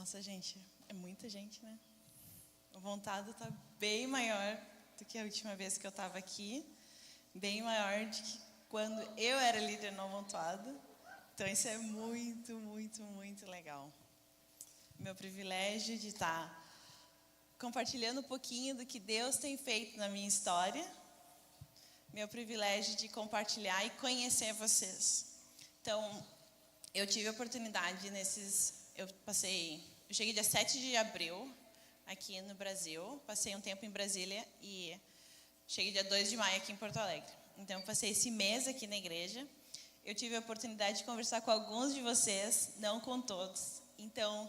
Nossa, gente, é muita gente, né? O vontade está bem maior do que a última vez que eu estava aqui, bem maior do que quando eu era líder no amontoado. Então, isso é muito, muito, muito legal. Meu privilégio de estar compartilhando um pouquinho do que Deus tem feito na minha história. Meu privilégio de compartilhar e conhecer vocês. Então, eu tive a oportunidade eu cheguei dia 7 de abril aqui no Brasil, passei um tempo em Brasília e cheguei dia 2 de maio aqui em Porto Alegre. Então, eu passei esse mês aqui na igreja. Eu tive a oportunidade de conversar com alguns de vocês, não com todos. Então,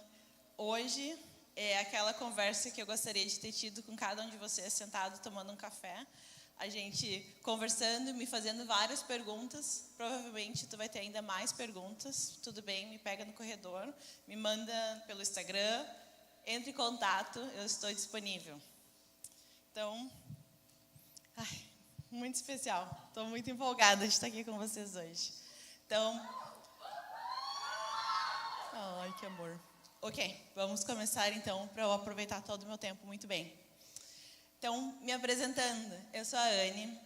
hoje é aquela conversa que eu gostaria de ter tido com cada um de vocês, sentado tomando um café, a gente conversando, me fazendo várias perguntas. Provavelmente tu vai ter ainda mais perguntas. Tudo bem, me pega no corredor, me manda pelo Instagram, entre em contato, eu estou disponível. Então, muito especial. Estou muito empolgada de estar aqui com vocês hoje. Então, ai, que amor. Ok, vamos começar então, para eu aproveitar todo o meu tempo muito bem. Então, me apresentando, eu sou a Anne,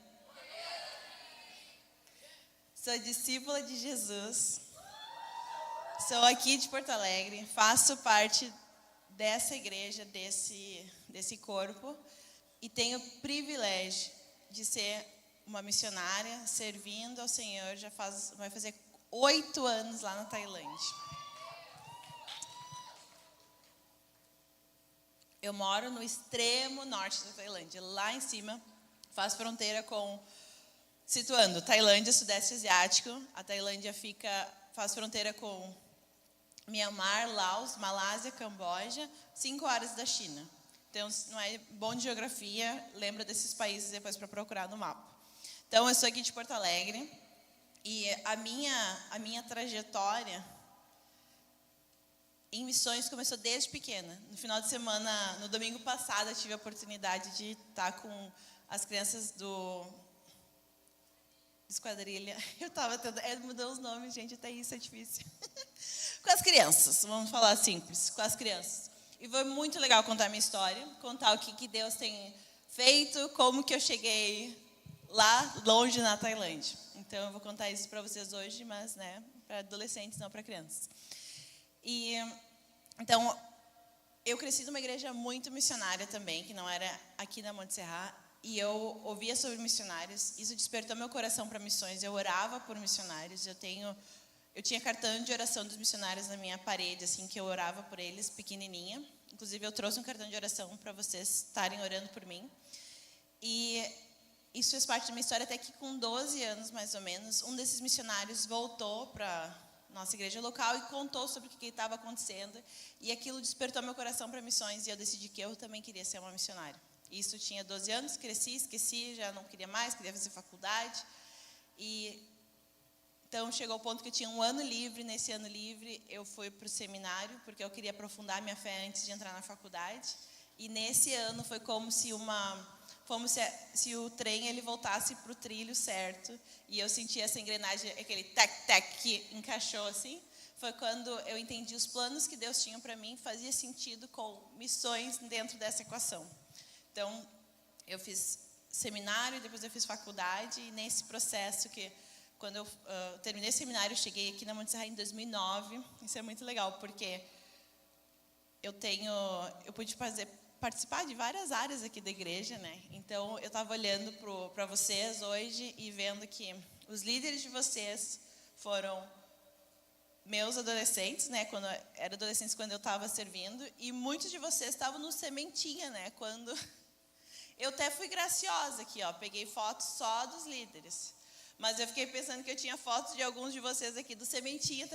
sou discípula de Jesus, sou aqui de Porto Alegre, faço parte dessa igreja, desse corpo, e tenho o privilégio de ser uma missionária, servindo ao Senhor, vai fazer 8 anos lá na Tailândia. Eu moro no extremo norte da Tailândia, lá em cima, faz fronteira situando, Tailândia, Sudeste Asiático. A Tailândia faz fronteira com Myanmar, Laos, Malásia, Camboja, 5 horas da China. Então, se não é bom de geografia, lembra desses países depois para procurar no mapa. Então, eu sou aqui de Porto Alegre e a minha trajetória em missões começou desde pequena. No final de semana, no domingo passado, eu tive a oportunidade de estar com as crianças do Esquadrilha. Mudou os nomes, gente, até isso é difícil. Com as crianças, vamos falar simples, com as crianças. E foi muito legal contar a minha história, contar o que Deus tem feito, como que eu cheguei lá longe na Tailândia. Então, eu vou contar isso para vocês hoje, mas para adolescentes, não para crianças. Então, eu cresci numa igreja muito missionária também, que não era aqui na Monte Serra, e eu ouvia sobre missionários. Isso despertou meu coração para missões. Eu orava por missionários. Eu tinha cartão de oração dos missionários na minha parede, assim, que eu orava por eles, pequenininha. Inclusive, eu trouxe um cartão de oração para vocês estarem orando por mim. E isso fez parte da minha história até que com 12 anos, mais ou menos, um desses missionários voltou para nossa igreja local e contou sobre o que estava acontecendo, e aquilo despertou meu coração para missões, e eu decidi que eu também queria ser uma missionária. Isso tinha 12 anos, cresci, esqueci, já não queria mais, queria fazer faculdade, e então chegou o ponto que eu tinha um ano livre. Nesse ano livre eu fui para o seminário, porque eu queria aprofundar minha fé antes de entrar na faculdade, e nesse ano foi como se o trem ele voltasse para o trilho certo, e eu senti essa engrenagem, aquele tac-tac que encaixou assim. Foi quando eu entendi os planos que Deus tinha para mim, fazia sentido com missões dentro dessa equação. Então, eu fiz seminário, depois eu fiz faculdade, e nesse processo quando eu terminei o seminário, eu cheguei aqui na Monte Serra em 2009, isso é muito legal, porque eu pude participar de várias áreas aqui da igreja, né? Então, eu estava olhando para vocês hoje e vendo que os líderes de vocês foram meus adolescentes, né? Quando eu estava servindo, e muitos de vocês estavam no Sementinha, né? Quando eu até fui graciosa aqui, ó, peguei fotos só dos líderes, mas eu fiquei pensando que eu tinha fotos de alguns de vocês aqui do Sementinha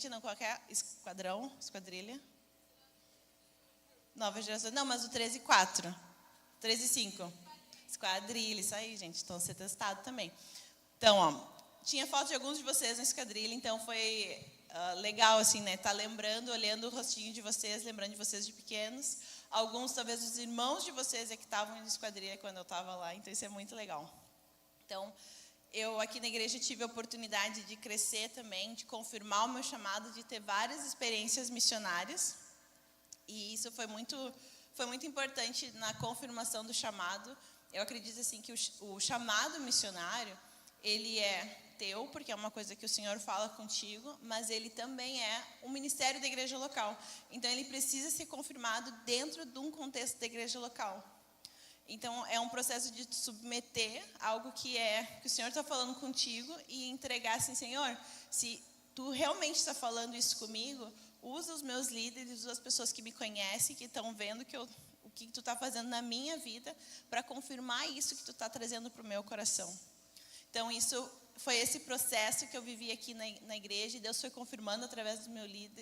não, qualquer esquadrilha. Nova geração. Não, mas o 13 e 4. 13 e 5. Esquadrilha, isso aí, gente. Estão sendo testados também. Então, ó, tinha foto de alguns de vocês na esquadrilha, então foi legal, assim, né? Tá olhando o rostinho de vocês, lembrando de vocês de pequenos. Alguns, talvez, os irmãos de vocês que estavam na esquadrilha quando eu estava lá, então isso é muito legal. Então, eu aqui na igreja tive a oportunidade de crescer também, de confirmar o meu chamado, de ter várias experiências missionárias. E isso foi muito importante na confirmação do chamado. Eu acredito assim que o chamado missionário, ele é teu, porque é uma coisa que o Senhor fala contigo, mas ele também é um ministério da igreja local. Então, ele precisa ser confirmado dentro de um contexto da igreja local. Então, é um processo de submeter algo que o Senhor está falando contigo e entregar assim, Senhor, se tu realmente está falando isso comigo, usa os meus líderes, usa as pessoas que me conhecem, que estão vendo o que tu está fazendo na minha vida, para confirmar isso que tu está trazendo para o meu coração. Então, isso foi esse processo que eu vivi aqui na igreja, e Deus foi confirmando através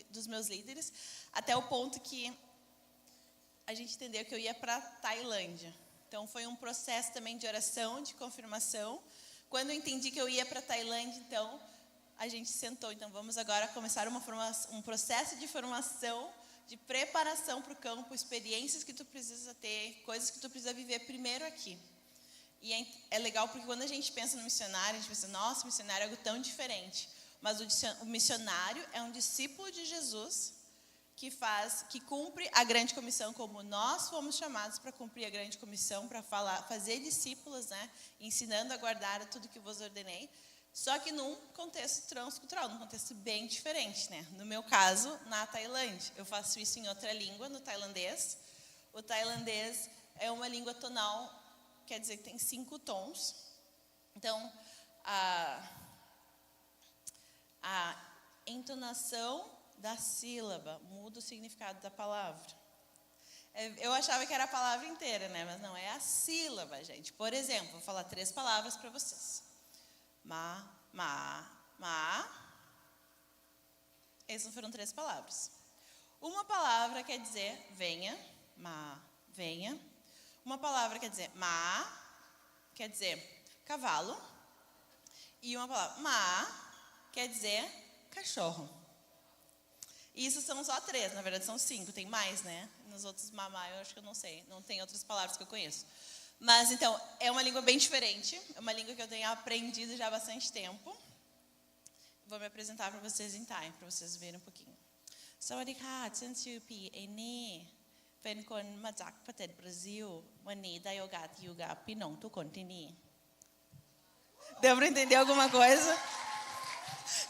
dos meus líderes, até o ponto que a gente entendeu que eu ia para a Tailândia. Então, foi um processo também de oração, de confirmação. Quando eu entendi que eu ia para a Tailândia, então, a gente sentou. Então, vamos agora começar um processo de formação, de preparação para o campo, experiências que tu precisa ter, coisas que tu precisa viver primeiro aqui. E é legal porque quando a gente pensa no missionário, a gente pensa, nossa, missionário é algo tão diferente. Mas o missionário é um discípulo de Jesus que cumpre a grande comissão, como nós fomos chamados para cumprir a grande comissão, para fazer discípulos, né, ensinando a guardar tudo que vos ordenei, só que num contexto transcultural, num contexto bem diferente, né? No meu caso, na Tailândia, eu faço isso em outra língua, no tailandês. O tailandês é uma língua tonal, quer dizer que tem 5 tons. Então, a entonação da sílaba muda o significado da palavra. Eu achava que era a palavra inteira, né? Mas não, é a sílaba, gente. Por exemplo, vou falar 3 palavras para vocês. Ma. Essas foram 3 palavras. Uma palavra quer dizer venha, ma, venha. Uma palavra quer dizer ma, quer dizer cavalo. E uma palavra ma, quer dizer cachorro. Isso são só 3, na verdade são 5, tem mais, né? Nos outros mamá eu acho que eu não sei, não tem outras palavras que eu conheço. Mas então, é uma língua bem diferente, é uma língua que eu tenho aprendido já há bastante tempo. Vou me apresentar para vocês em Thai, para vocês verem um pouquinho. Sawadee-ka,ฉันชื่อพี่เอนี่เป็นคนมาจากประเทศบราซิลวันนี้ได้โอกาสอยู่กับพี่น้องทุกคนที่นี่ Deu para entender alguma coisa?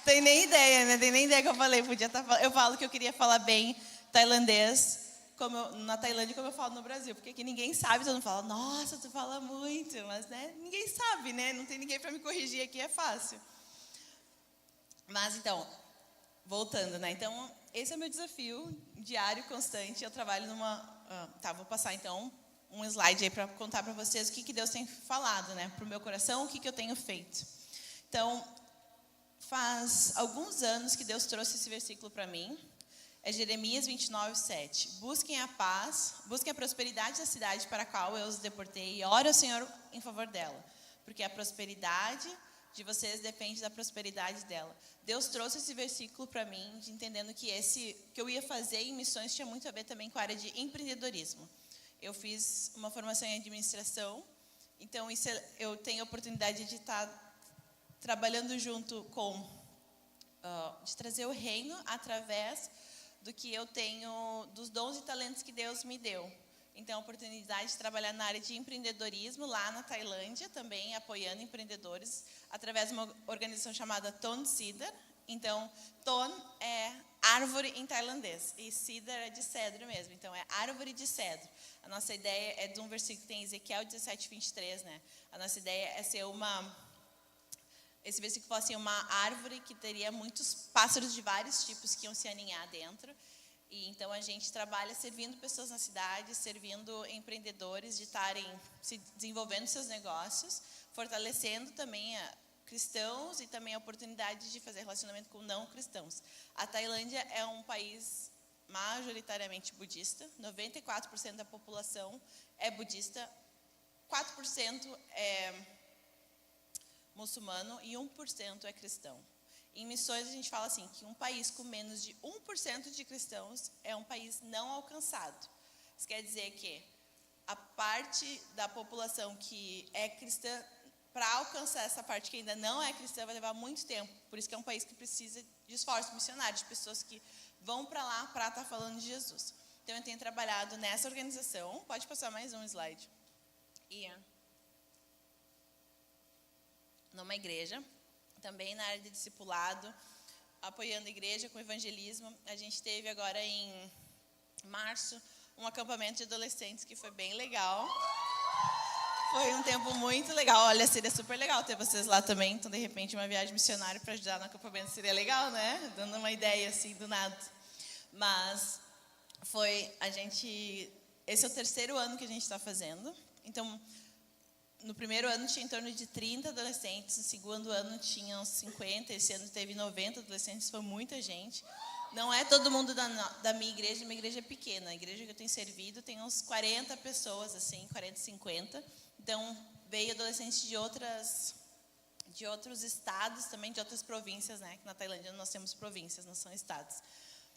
Tem nem ideia, né? Tem nem ideia que eu falei. Eu falo que eu queria falar bem tailandês na Tailândia como eu falo no Brasil. Porque aqui ninguém sabe, todo mundo fala, nossa, tu fala muito. Mas né, ninguém sabe, né? Não tem ninguém para me corrigir aqui, é fácil. Mas então, voltando, né? Então, esse é o meu desafio diário, constante. Eu trabalho vou passar então um slide aí para contar para vocês o que Deus tem falado, né? Para o meu coração, o que eu tenho feito. Então, faz alguns anos que Deus trouxe esse versículo para mim. É Jeremias 29:7. Busquem a paz, busquem a prosperidade da cidade para a qual eu os deportei e ore ao Senhor em favor dela. Porque a prosperidade de vocês depende da prosperidade dela. Deus trouxe esse versículo para mim, entendendo que que eu ia fazer em missões tinha muito a ver também com a área de empreendedorismo. Eu fiz uma formação em administração, então eu tenho a oportunidade de estar trabalhando junto de trazer o reino através do que eu tenho, dos dons e talentos que Deus me deu. Então, a oportunidade de trabalhar na área de empreendedorismo lá na Tailândia, também apoiando empreendedores, através de uma organização chamada Ton Cedar. Então, Ton é árvore em tailandês, e Cedar é de cedro mesmo, então é árvore de cedro. A nossa ideia é de um versículo que tem em Ezequiel 17:23, né? A nossa ideia é ser esse versículo fala assim, uma árvore que teria muitos pássaros de vários tipos que iam se aninhar dentro. E então a gente trabalha servindo pessoas na cidade, servindo empreendedores de estarem se desenvolvendo seus negócios, fortalecendo também cristãos e também a oportunidade de fazer relacionamento com não cristãos. A Tailândia é um país majoritariamente budista, 94% da população é budista, 4% é muçulmano e 1% é cristão. Em missões a gente fala assim, que um país com menos de 1% de cristãos é um país não alcançado. Isso quer dizer que a parte da população que é cristã, para alcançar essa parte que ainda não é cristã, vai levar muito tempo. Por isso que é um país que precisa de esforço missionário, de pessoas que vão para lá para estar falando de Jesus. Então, eu tenho trabalhado nessa organização. Pode passar mais um slide. Numa igreja, também na área de discipulado, apoiando a igreja com evangelismo. A gente teve agora em março um acampamento de adolescentes que foi bem legal. Foi um tempo muito legal. Olha, seria super legal ter vocês lá também. Então, de repente, uma viagem missionária para ajudar no acampamento seria legal, né? Dando uma ideia assim do nada. Mas esse é o terceiro ano que a gente está fazendo. Então, no primeiro ano tinha em torno de 30 adolescentes, no segundo ano tinha uns 50, esse ano teve 90 adolescentes, foi muita gente. Não é todo mundo da minha igreja é pequena. A igreja que eu tenho servido tem uns 40 pessoas, assim, 40, 50. Então, veio adolescentes de outros estados também, de outras províncias, né? Que na Tailândia nós temos províncias, não são estados.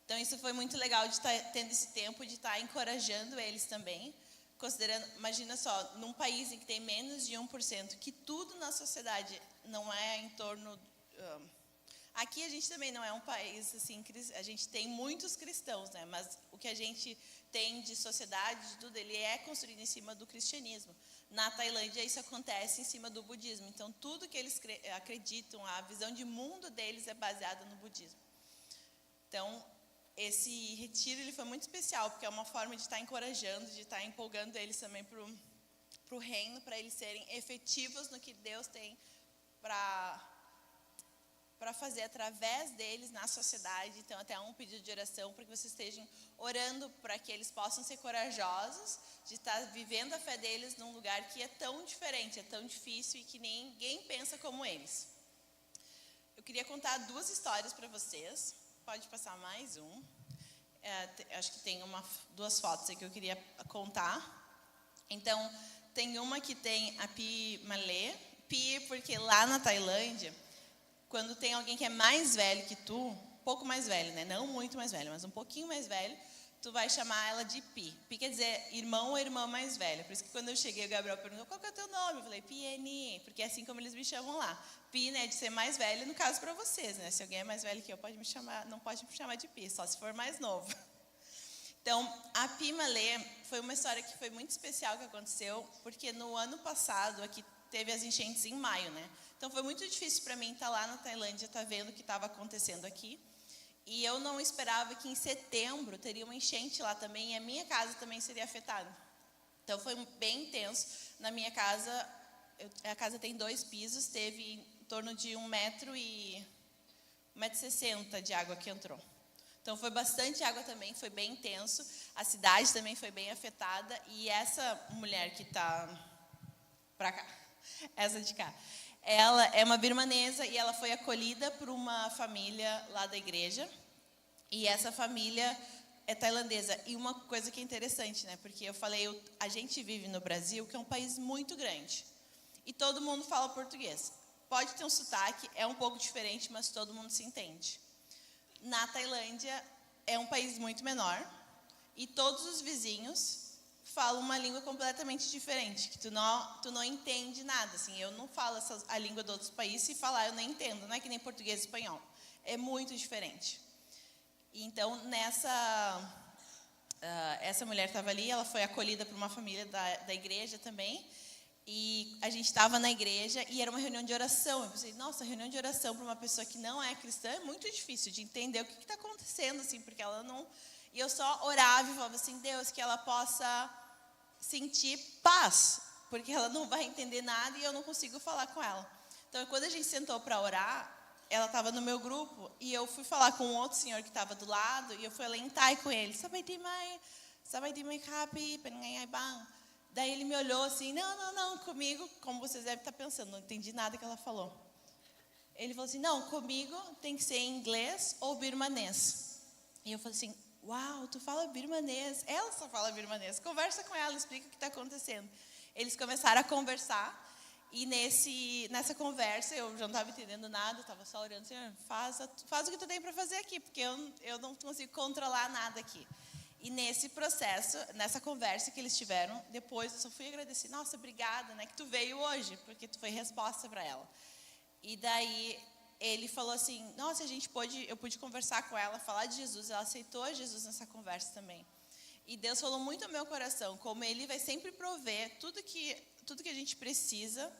Então, isso foi muito legal de estar tendo esse tempo, de estar encorajando eles também. Considerando, imagina só, num país em que tem menos de 1%, que tudo na sociedade não é em torno... Aqui a gente também não é um país, assim, a gente tem muitos cristãos, né? Mas o que a gente tem de sociedade, de tudo, ele é construído em cima do cristianismo. Na Tailândia, isso acontece em cima do budismo. Então, tudo que eles acreditam, a visão de mundo deles é baseada no budismo. Então, esse retiro ele foi muito especial, porque é uma forma de estar encorajando, de estar empolgando eles também para o reino, para eles serem efetivos no que Deus tem para fazer através deles na sociedade. Então, até um pedido de oração para que vocês estejam orando para que eles possam ser corajosos de estar vivendo a fé deles num lugar que é tão diferente, é tão difícil e que ninguém pensa como eles. Eu queria contar 2 histórias para vocês. Pode passar mais um. Acho que tem 2 fotos aí que eu queria contar. Então, tem uma que tem a Pi Malé. Pi, porque lá na Tailândia, quando tem alguém que é mais velho que tu, um pouco mais velho, né? Não muito mais velho, mas um pouquinho mais velho, tu vai chamar ela de Pi. Pi quer dizer irmão ou irmã mais velha. Por isso que quando eu cheguei, o Gabriel perguntou, qual que é o teu nome? Eu falei, Pieni, porque é assim como eles me chamam lá. Pi, né, de ser mais velho, no caso para vocês, né? Se alguém é mais velho que eu, não pode me chamar de Pi, só se for mais novo. Então, a Pi Malé foi uma história que foi muito especial que aconteceu, porque no ano passado, aqui teve as enchentes em maio, né? Então, foi muito difícil para mim estar lá na Tailândia, estar vendo o que estava acontecendo aqui. E eu não esperava que em setembro teria uma enchente lá também, e a minha casa também seria afetada. Então, foi bem intenso. Na minha casa, a casa tem 2 pisos, teve em torno de 1,60 m de água que entrou. Então, foi bastante água também, foi bem intenso. A cidade também foi bem afetada. E essa mulher que está para cá, essa de cá, ela é uma birmanesa e ela foi acolhida por uma família lá da igreja. E essa família é tailandesa. E uma coisa que é interessante, né? Porque eu falei, a gente vive no Brasil, que é um país muito grande. E todo mundo fala português. Pode ter um sotaque, é um pouco diferente, mas todo mundo se entende. Na Tailândia, é um país muito menor. E todos os vizinhos falam uma língua completamente diferente, que tu não entende nada. Assim, eu não falo a língua de outros países, se falar eu nem entendo, não é que nem português e espanhol. É muito diferente. Então, essa mulher estava ali, ela foi acolhida por uma família da igreja também, e a gente estava na igreja e era uma reunião de oração. Eu pensei, nossa, reunião de oração para uma pessoa que não é cristã é muito difícil de entender o que está acontecendo, assim, porque ela não... E eu só orava e falava assim, Deus, que ela possa sentir paz, porque ela não vai entender nada e eu não consigo falar com ela. Então, quando a gente sentou para orar, ela estava no meu grupo e eu fui falar com um outro senhor que estava do lado e eu fui em Thai com ele. Daí ele me olhou assim, não, comigo, como vocês devem estar pensando, não entendi nada que ela falou. Ele falou assim, não, comigo tem que ser em inglês ou birmanês. E eu falei assim, uau, tu fala birmanês. Ela só fala birmanês. Conversa com ela, explica o que está acontecendo. Eles começaram a conversar. E nessa conversa, eu já não estava entendendo nada, estava só orando assim, faz o que tu tem para fazer aqui, porque eu não consigo controlar nada aqui. E nesse processo, nessa conversa que eles tiveram, depois eu só fui agradecer, nossa, obrigada, né, que tu veio hoje, porque tu foi resposta para ela. E daí ele falou assim, nossa, eu pude conversar com ela, falar de Jesus, ela aceitou Jesus nessa conversa também. E Deus falou muito ao meu coração, como Ele vai sempre prover tudo que a gente precisa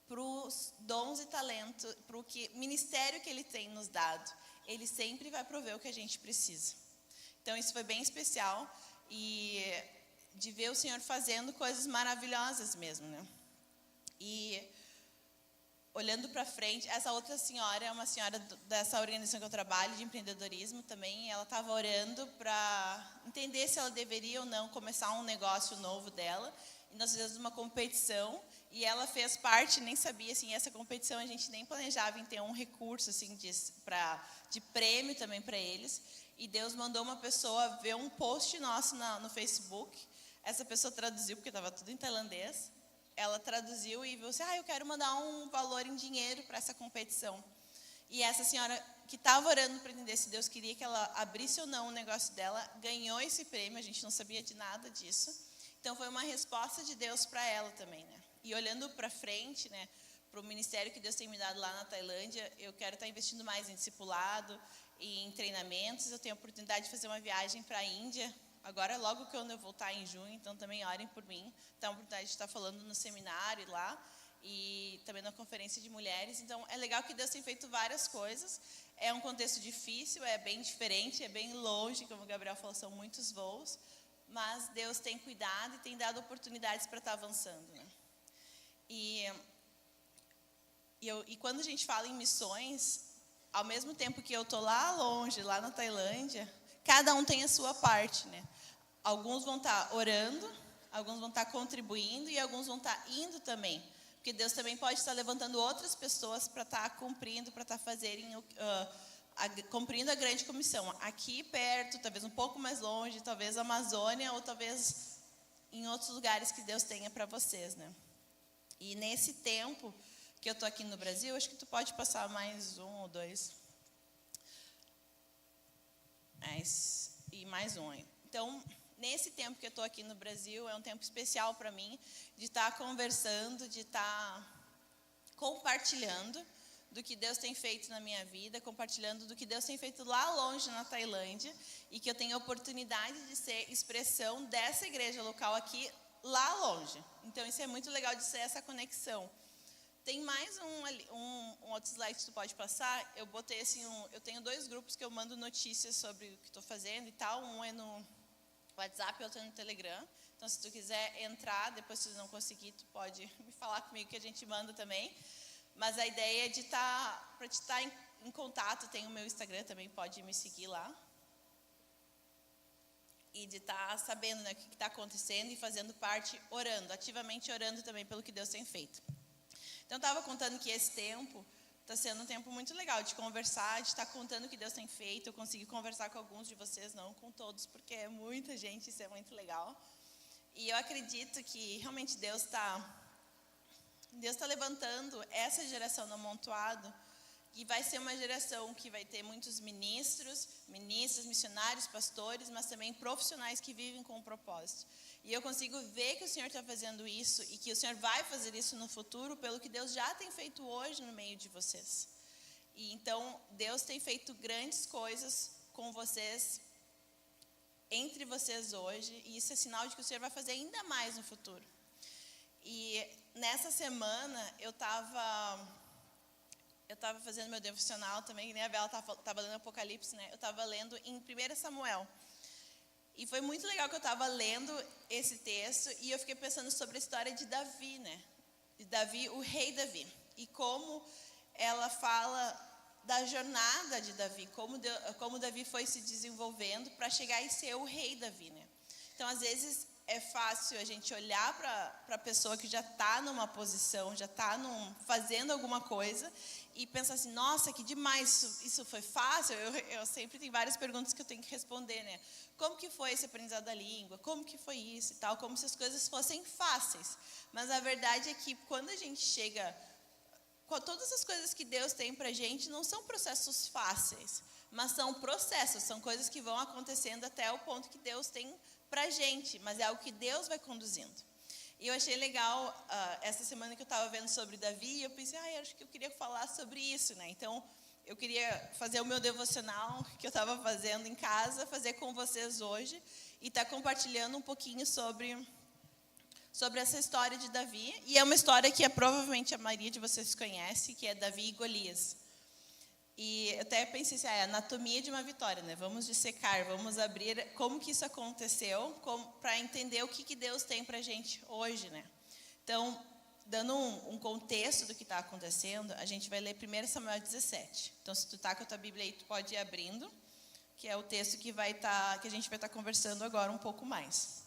para os dons e talentos, para o ministério que Ele tem nos dado. Ele sempre vai prover o que a gente precisa. Então, isso foi bem especial e de ver o Senhor fazendo coisas maravilhosas mesmo, né? E olhando para frente, essa outra senhora é uma senhora dessa organização que eu trabalho, de empreendedorismo também. Ela estava orando para entender se ela deveria ou não começar um negócio novo dela. E nós fizemos uma competição e ela fez parte, nem sabia, assim, essa competição a gente nem planejava em ter um recurso assim, de prêmio também para eles. E Deus mandou uma pessoa ver um post nosso no Facebook. Essa pessoa traduziu, porque estava tudo em tailandês. Ela traduziu e viu assim, eu quero mandar um valor em dinheiro para essa competição. E essa senhora que estava orando para entender se Deus queria que ela abrisse ou não o negócio dela, ganhou esse prêmio, a gente não sabia de nada disso. Então, foi uma resposta de Deus para ela também, né? E olhando para frente, né, para o ministério que Deus tem me dado lá na Tailândia, eu quero estar investindo mais em discipulado, em treinamentos. Eu tenho a oportunidade de fazer uma viagem para a Índia, agora logo que eu voltar em junho, então também orem por mim. Tenho a oportunidade de estar falando no seminário lá e também na conferência de mulheres. Então, é legal que Deus tem feito várias coisas. É um contexto difícil, é bem diferente, é bem longe, como o Gabriel falou, são muitos voos. Mas Deus tem cuidado e tem dado oportunidades para estar avançando, né? E quando a gente fala em missões, ao mesmo tempo que eu estou lá longe, lá na Tailândia, cada um tem a sua parte, né? Alguns vão estar orando, alguns vão estar contribuindo e alguns vão estar indo também. Porque Deus também pode estar levantando outras pessoas para estar cumprindo, para estar cumprindo a grande comissão. Aqui perto, talvez um pouco mais longe, talvez a Amazônia ou talvez em outros lugares que Deus tenha para vocês, né? E nesse tempo que eu estou aqui no Brasil, acho que tu pode passar mais um ou dois. E mais um aí. Então, nesse tempo que eu estou aqui no Brasil, é um tempo especial para mim, de estar conversando, de estar compartilhando do que Deus tem feito na minha vida, compartilhando do que Deus tem feito lá longe na Tailândia, e que eu tenho a oportunidade de ser expressão dessa igreja local aqui, lá longe. Então, isso é muito legal de ser essa conexão. Tem mais um outro slide que tu pode passar. Eu botei assim, eu tenho 2 grupos que eu mando notícias sobre o que estou fazendo e tal. Um é no WhatsApp e outro é no Telegram. Então, se tu quiser entrar, depois se tu não conseguir, tu pode me falar comigo que a gente manda também. Mas a ideia é para te estar em contato. Tem o meu Instagram também, pode me seguir lá. E de estar sabendo, né, o que está acontecendo e fazendo parte, orando, ativamente orando também pelo que Deus tem feito. Então, eu estava contando que esse tempo está sendo um tempo muito legal de conversar, de estar contando o que Deus tem feito. Eu consegui conversar com alguns de vocês, não com todos, porque é muita gente, isso é muito legal. E eu acredito que realmente Deus está levantando essa geração do Amontoado, e vai ser uma geração que vai ter muitos ministros, missionários, pastores, mas também profissionais que vivem com um propósito. E eu consigo ver que o Senhor está fazendo isso e que o Senhor vai fazer isso no futuro, pelo que Deus já tem feito hoje no meio de vocês. E então, Deus tem feito grandes coisas com vocês, entre vocês hoje, e isso é sinal de que o Senhor vai fazer ainda mais no futuro. E nessa semana, eu estava fazendo meu devocional também, né? A Bela estava lendo Apocalipse, né? Eu estava lendo em 1 Samuel. E foi muito legal que eu estava lendo esse texto e eu fiquei pensando sobre a história de Davi, né? De Davi, o rei Davi. E como ela fala da jornada de Davi, como Davi foi se desenvolvendo para chegar e ser o rei Davi, né? Então, às vezes, é fácil a gente olhar para a pessoa que já está numa posição, já está fazendo alguma coisa e pensar assim, nossa, que demais, isso foi fácil? Eu sempre tenho várias perguntas que eu tenho que responder, né? Como que foi esse aprendizado da língua? Como que foi isso e tal? Como se as coisas fossem fáceis. Mas a verdade é que quando a gente chega, com todas as coisas que Deus tem para a gente, não são processos fáceis, mas são processos, são coisas que vão acontecendo até o ponto que Deus tem para a gente, mas é algo que Deus vai conduzindo. E eu achei legal, essa semana que eu estava vendo sobre Davi, eu pensei, acho que eu queria falar sobre isso, né? Então, eu queria fazer o meu devocional que eu estava fazendo em casa, fazer com vocês hoje e estar compartilhando um pouquinho sobre essa história de Davi. E é uma história que provavelmente a maioria de vocês conhece, que é Davi e Golias. E eu até pensei assim, é a anatomia de uma vitória, né? Vamos dissecar, vamos abrir como que isso aconteceu, para entender o que Deus tem para a gente hoje, né? Então, dando um contexto do que está acontecendo, a gente vai ler 1 Samuel 17. Então, se tu está com a tua Bíblia aí, tu pode ir abrindo, que é o texto que a gente vai estar conversando agora um pouco mais.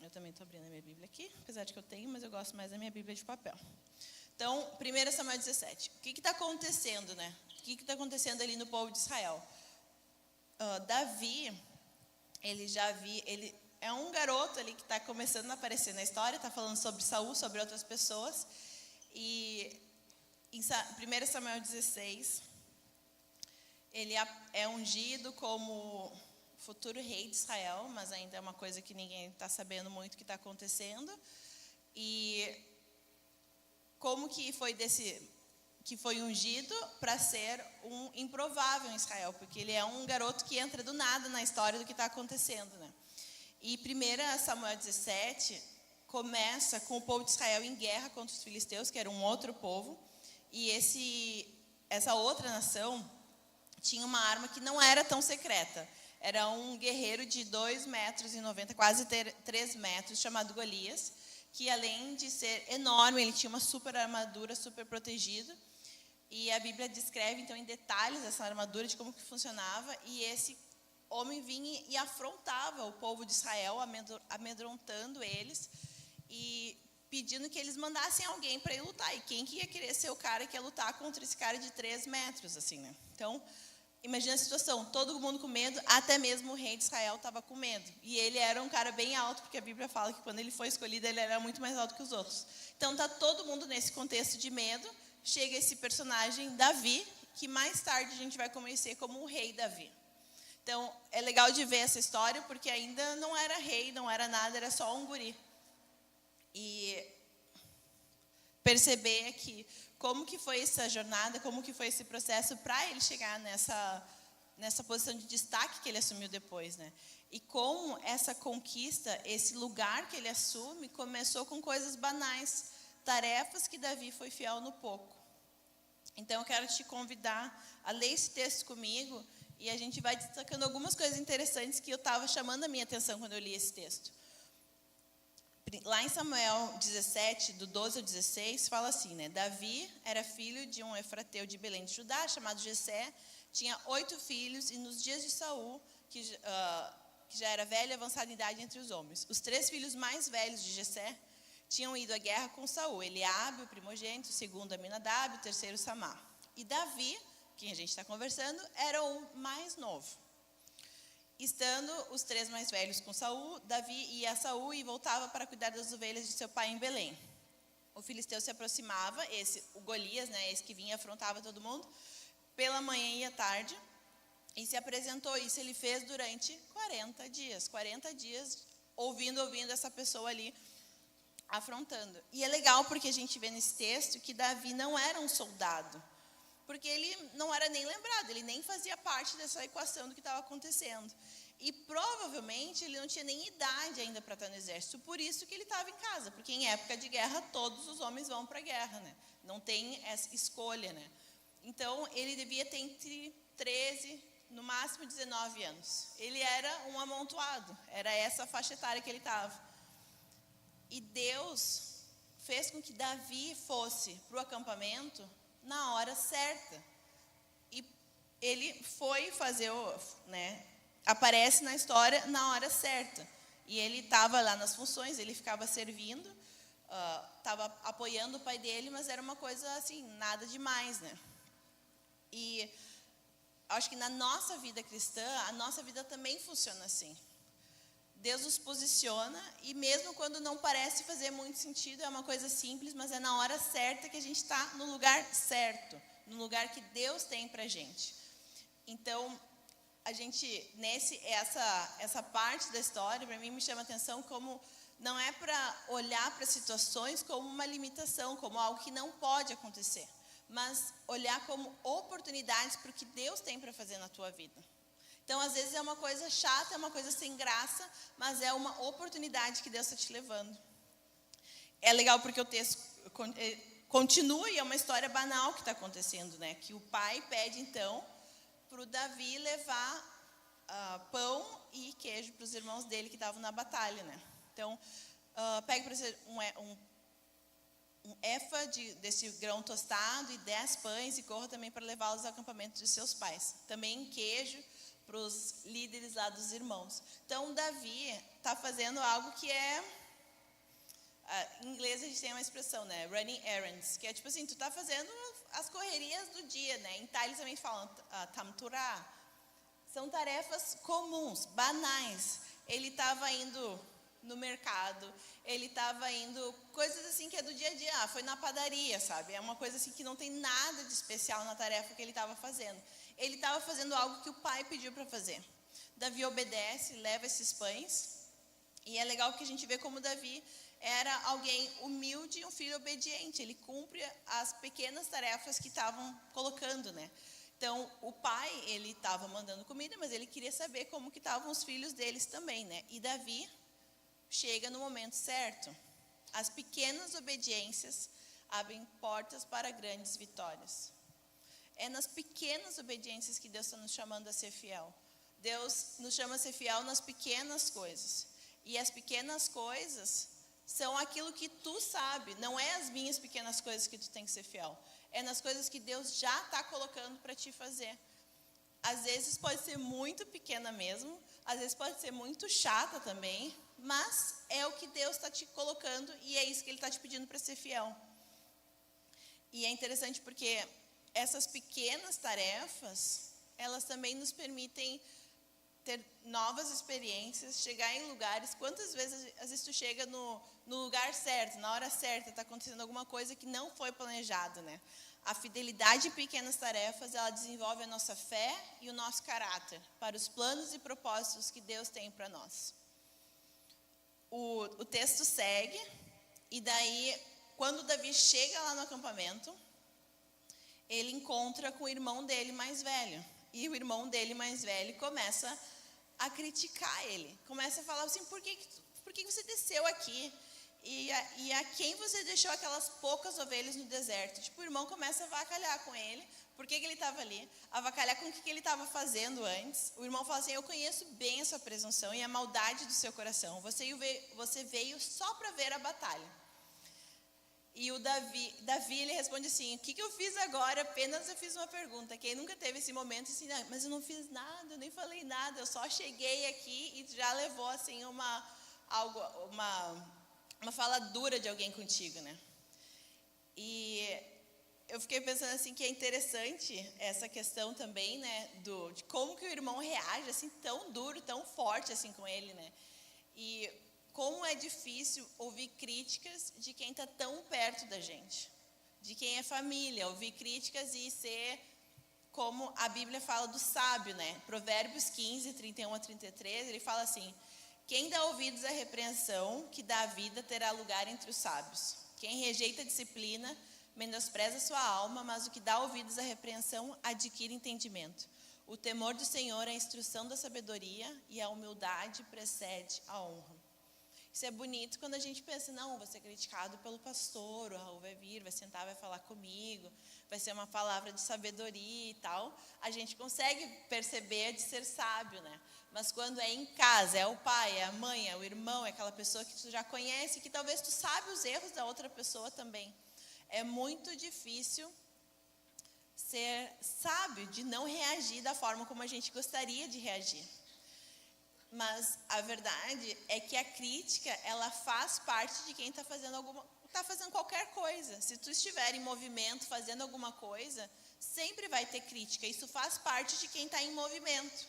Eu também estou abrindo a minha Bíblia aqui, apesar de que eu tenho, mas eu gosto mais da minha Bíblia de papel. Então, 1 Samuel 17. O que está acontecendo, né? O que está acontecendo ali no povo de Israel? Davi, ele é um garoto ali que está começando a aparecer na história, está falando sobre Saul, sobre outras pessoas. E em 1 Samuel 16, ele é ungido como futuro rei de Israel, mas ainda é uma coisa que ninguém está sabendo muito o que está acontecendo. E como que foi ungido para ser um improvável em Israel, porque ele é um garoto que entra do nada na história do que está acontecendo, né? E 1 Samuel 17 começa com o povo de Israel em guerra contra os filisteus, que era um outro povo, e essa outra nação tinha uma arma que não era tão secreta. Era um guerreiro de 2,90 metros, quase 3 metros, chamado Golias, que além de ser enorme, ele tinha uma super armadura, super protegido. E a Bíblia descreve, então, em detalhes essa armadura, de como que funcionava. E esse homem vinha e afrontava o povo de Israel, amedrontando eles e pedindo que eles mandassem alguém para ir lutar. E quem que ia querer ser o cara que ia lutar contra esse cara de 3 metros, assim, né? Então, imagina a situação, todo mundo com medo, até mesmo o rei de Israel estava com medo. E ele era um cara bem alto, porque a Bíblia fala que quando ele foi escolhido, ele era muito mais alto que os outros. Então, está todo mundo nesse contexto de medo. Chega esse personagem, Davi, que mais tarde a gente vai conhecer como o rei Davi. Então, é legal de ver essa história, porque ainda não era rei, não era nada, era só um guri. E perceber aqui como que foi essa jornada, como que foi esse processo para ele chegar nessa posição de destaque que ele assumiu depois, né? E como essa conquista, esse lugar que ele assume, começou com coisas banais, tarefas que Davi foi fiel no pouco. Então, eu quero te convidar a ler esse texto comigo e a gente vai destacando algumas coisas interessantes que eu estava chamando a minha atenção quando eu li esse texto. Lá em Samuel 17, do 12 ao 16, fala assim, né? Davi era filho de um efrateu de Belém de Judá, chamado Jessé, tinha 8 filhos, e nos dias de Saul, que já era velho e avançado em idade entre os homens, os 3 filhos mais velhos de Jessé tinham ido à guerra com Saul, Eliabe, o primogênito, o segundo Aminadab, o terceiro Samá. E Davi, quem a gente está conversando, era o mais novo. Estando os 3 mais velhos com Saul, Davi ia a Saul e voltava para cuidar das ovelhas de seu pai em Belém. O filisteu se aproximava, o Golias, né, esse que vinha e afrontava todo mundo, pela manhã e à tarde, e se apresentou. Isso ele fez durante 40 dias. 40 dias ouvindo essa pessoa ali afrontando. E é legal porque a gente vê nesse texto que Davi não era um soldado, porque ele não era nem lembrado, ele nem fazia parte dessa equação do que estava acontecendo. E provavelmente ele não tinha nem idade ainda para estar no exército, por isso que ele estava em casa, porque em época de guerra todos os homens vão para a guerra, né? Não tem essa escolha, né? Então ele devia ter entre 13, no máximo 19 anos. Ele era um amontoado, era essa faixa etária que ele estava. E Deus fez com que Davi fosse para o acampamento na hora certa. E ele foi fazer, aparece na história na hora certa. E ele estava lá nas funções, ele ficava servindo, estava apoiando o pai dele, mas era uma coisa assim, nada demais, né? E acho que na nossa vida cristã, a nossa vida também funciona assim. Deus nos posiciona e mesmo quando não parece fazer muito sentido, é uma coisa simples, mas é na hora certa que a gente está no lugar certo, no lugar que Deus tem para a gente. Então, a gente, essa parte da história, para mim, me chama a atenção como não é para olhar para situações como uma limitação, como algo que não pode acontecer, mas olhar como oportunidades para o que Deus tem para fazer na tua vida. Então, às vezes é uma coisa chata, é uma coisa sem graça, mas é uma oportunidade que Deus está te levando. É legal porque o texto continua e é uma história banal que está acontecendo, né? Que o pai pede, então, para o Davi levar pão e queijo para os irmãos dele que estavam na batalha, né? Então, pegue para você um efa desse grão tostado e 10 pães e corra também para levá-los ao acampamento de seus pais. Também queijo para os líderes lá dos irmãos. Então, Davi está fazendo algo que é... em inglês a gente tem uma expressão, né? Running errands, que é tipo assim, tu está fazendo as correrias do dia, né? Em Thai eles também falam tamturá. São tarefas comuns, banais. Ele estava indo no mercado, ele estava indo, coisas assim que é do dia a dia, foi na padaria, sabe? É uma coisa assim que não tem nada de especial na tarefa que ele estava fazendo. Ele estava fazendo algo que o pai pediu para fazer. Davi obedece, leva esses pães, e é legal que a gente vê como Davi era alguém humilde, um filho obediente. Ele cumpre as pequenas tarefas que estavam colocando, né? Então, o pai, ele estava mandando comida, mas ele queria saber como que estavam os filhos deles também, né? E Davi chega no momento certo. As pequenas obediências abrem portas para grandes vitórias. É nas pequenas obediências que Deus está nos chamando a ser fiel. Deus nos chama a ser fiel nas pequenas coisas. E as pequenas coisas são aquilo que tu sabe, não é as minhas pequenas coisas que tu tem que ser fiel. É nas coisas que Deus já está colocando para te fazer. Às vezes pode ser muito pequena mesmo, às vezes pode ser muito chata também, mas é o que Deus está te colocando e é isso que Ele está te pedindo para ser fiel. E é interessante porque essas pequenas tarefas, elas também nos permitem ter novas experiências, chegar em lugares. Quantas vezes, às vezes tu chega no lugar certo, na hora certa, está acontecendo alguma coisa que não foi planejado, né? A fidelidade em pequenas tarefas, ela desenvolve a nossa fé e o nosso caráter para os planos e propósitos que Deus tem para nós. O texto segue, e daí, quando Davi chega lá no acampamento, ele encontra com o irmão dele mais velho. E o irmão dele mais velho começa a criticar ele. Começa a falar assim, por que você desceu aqui? E a quem você deixou aquelas poucas ovelhas no deserto? Tipo, o irmão começa a avacalhar com ele. Por que ele estava ali? Avacalhar com o que ele estava fazendo antes. O irmão fala assim, eu conheço bem a sua presunção e a maldade do seu coração. Você veio só para ver a batalha. E o Davi ele responde assim, o que eu fiz agora? Apenas eu fiz uma pergunta. Quem nunca teve esse momento assim, mas eu não fiz nada, eu nem falei nada, eu só cheguei aqui e já levou assim uma fala dura de alguém contigo, né? E eu fiquei pensando assim que é interessante essa questão também, né, de como que o irmão reage assim tão duro, tão forte assim com ele, né? E como é difícil ouvir críticas de quem está tão perto da gente, de quem é família, ouvir críticas e ser como a Bíblia fala do sábio, né? Provérbios 15, 31 a 33, ele fala assim, quem dá ouvidos à repreensão que dá vida terá lugar entre os sábios. Quem rejeita a disciplina menospreza sua alma, mas o que dá ouvidos à repreensão adquire entendimento. O temor do Senhor é a instrução da sabedoria e a humildade precede a honra. Isso é bonito quando a gente pensa, não, vou ser criticado pelo pastor, o Raul vai vir, vai sentar, vai falar comigo, vai ser uma palavra de sabedoria e tal. A gente consegue perceber de ser sábio, né? Mas quando é em casa, é o pai, é a mãe, é o irmão, é aquela pessoa que tu já conhece, que talvez tu sabe os erros da outra pessoa também. É muito difícil ser sábio, de não reagir da forma como a gente gostaria de reagir. Mas a verdade é que a crítica, ela faz parte de quem está fazendo qualquer coisa. Se tu estiver em movimento, fazendo alguma coisa, sempre vai ter crítica. Isso faz parte de quem está em movimento.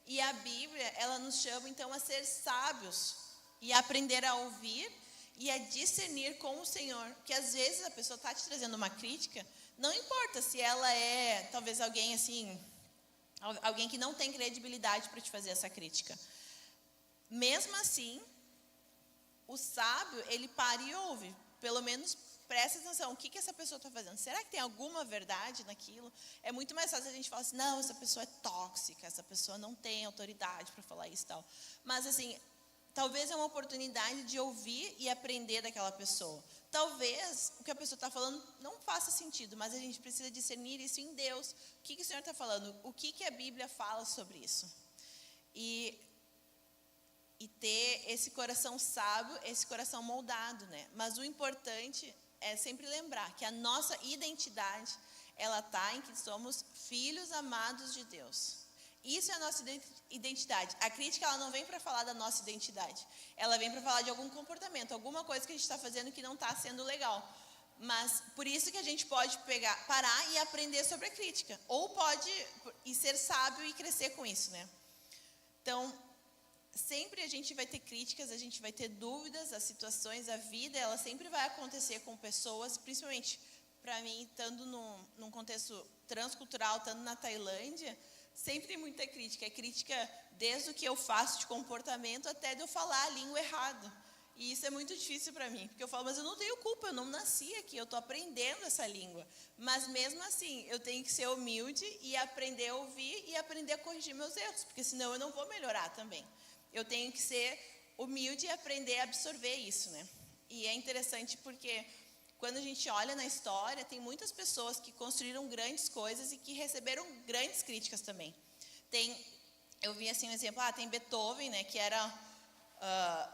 E a Bíblia, ela nos chama então a ser sábios e a aprender a ouvir e a discernir com o Senhor. Que às vezes a pessoa está te trazendo uma crítica, não importa se ela é talvez alguém assim, alguém que não tem credibilidade para te fazer essa crítica. Mesmo assim, o sábio, ele para e ouve. Pelo menos presta atenção, o que essa pessoa está fazendo? Será que tem alguma verdade naquilo? É muito mais fácil a gente falar assim, não, essa pessoa é tóxica, essa pessoa não tem autoridade para falar isso e tal. Mas assim, talvez é uma oportunidade de ouvir e aprender daquela pessoa. Talvez o que a pessoa está falando não faça sentido, mas a gente precisa discernir isso em Deus. O que o Senhor está falando? O que a Bíblia fala sobre isso? E ter esse coração sábio, esse coração moldado, né? Mas o importante é sempre lembrar que a nossa identidade, ela está em que somos filhos amados de Deus. Isso é a nossa identidade. A crítica, ela não vem para falar da nossa identidade. Ela vem para falar de algum comportamento, alguma coisa que a gente está fazendo que não está sendo legal. Mas por isso que a gente pode parar e aprender sobre a crítica. Ou pode ser sábio e crescer com isso, né? Então, sempre a gente vai ter críticas, a gente vai ter dúvidas, as situações, a vida, ela sempre vai acontecer com pessoas, principalmente para mim, estando num contexto transcultural, estando na Tailândia, sempre tem muita crítica. É crítica desde o que eu faço de comportamento até de eu falar a língua errado. E isso é muito difícil para mim, porque eu falo, mas eu não tenho culpa, eu não nasci aqui, eu estou aprendendo essa língua. Mas mesmo assim, eu tenho que ser humilde e aprender a ouvir e aprender a corrigir meus erros, porque senão eu não vou melhorar também. Eu tenho que ser humilde e aprender a absorver isso, né? E é interessante porque quando a gente olha na história, tem muitas pessoas que construíram grandes coisas e que receberam grandes críticas também. Eu vi assim um exemplo, tem Beethoven, né, que era,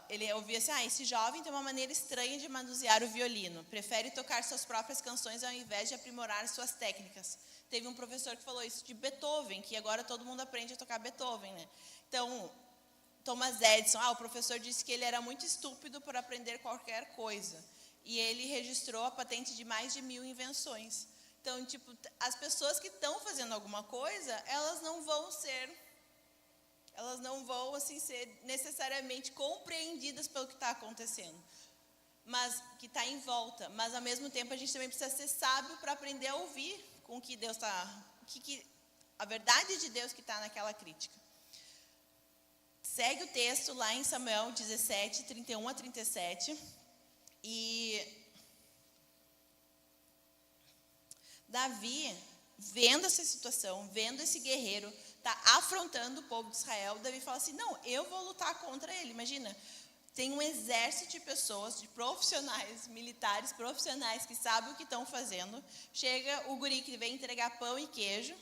eu vi assim, esse jovem tem uma maneira estranha de manusear o violino, prefere tocar suas próprias canções ao invés de aprimorar suas técnicas. Teve um professor que falou isso de Beethoven, que agora todo mundo aprende a tocar Beethoven, né? Então, Thomas Edison, o professor disse que ele era muito estúpido por aprender qualquer coisa. E ele registrou a patente de mais de 1000 invenções. Então, as pessoas que estão fazendo alguma coisa, elas não vão ser necessariamente compreendidas pelo que está acontecendo, mas que está em volta. Mas, ao mesmo tempo, a gente também precisa ser sábio para aprender a ouvir com o que Deus está, a verdade de Deus que está naquela crítica. Segue o texto lá em Samuel 17, 31 a 37. E Davi, vendo essa situação, vendo esse guerreiro, está afrontando o povo de Israel, Davi fala assim, não, eu vou lutar contra ele. Imagina, tem um exército de pessoas, de profissionais, militares profissionais que sabem o que estão fazendo. Chega o guri que vem entregar pão e queijo,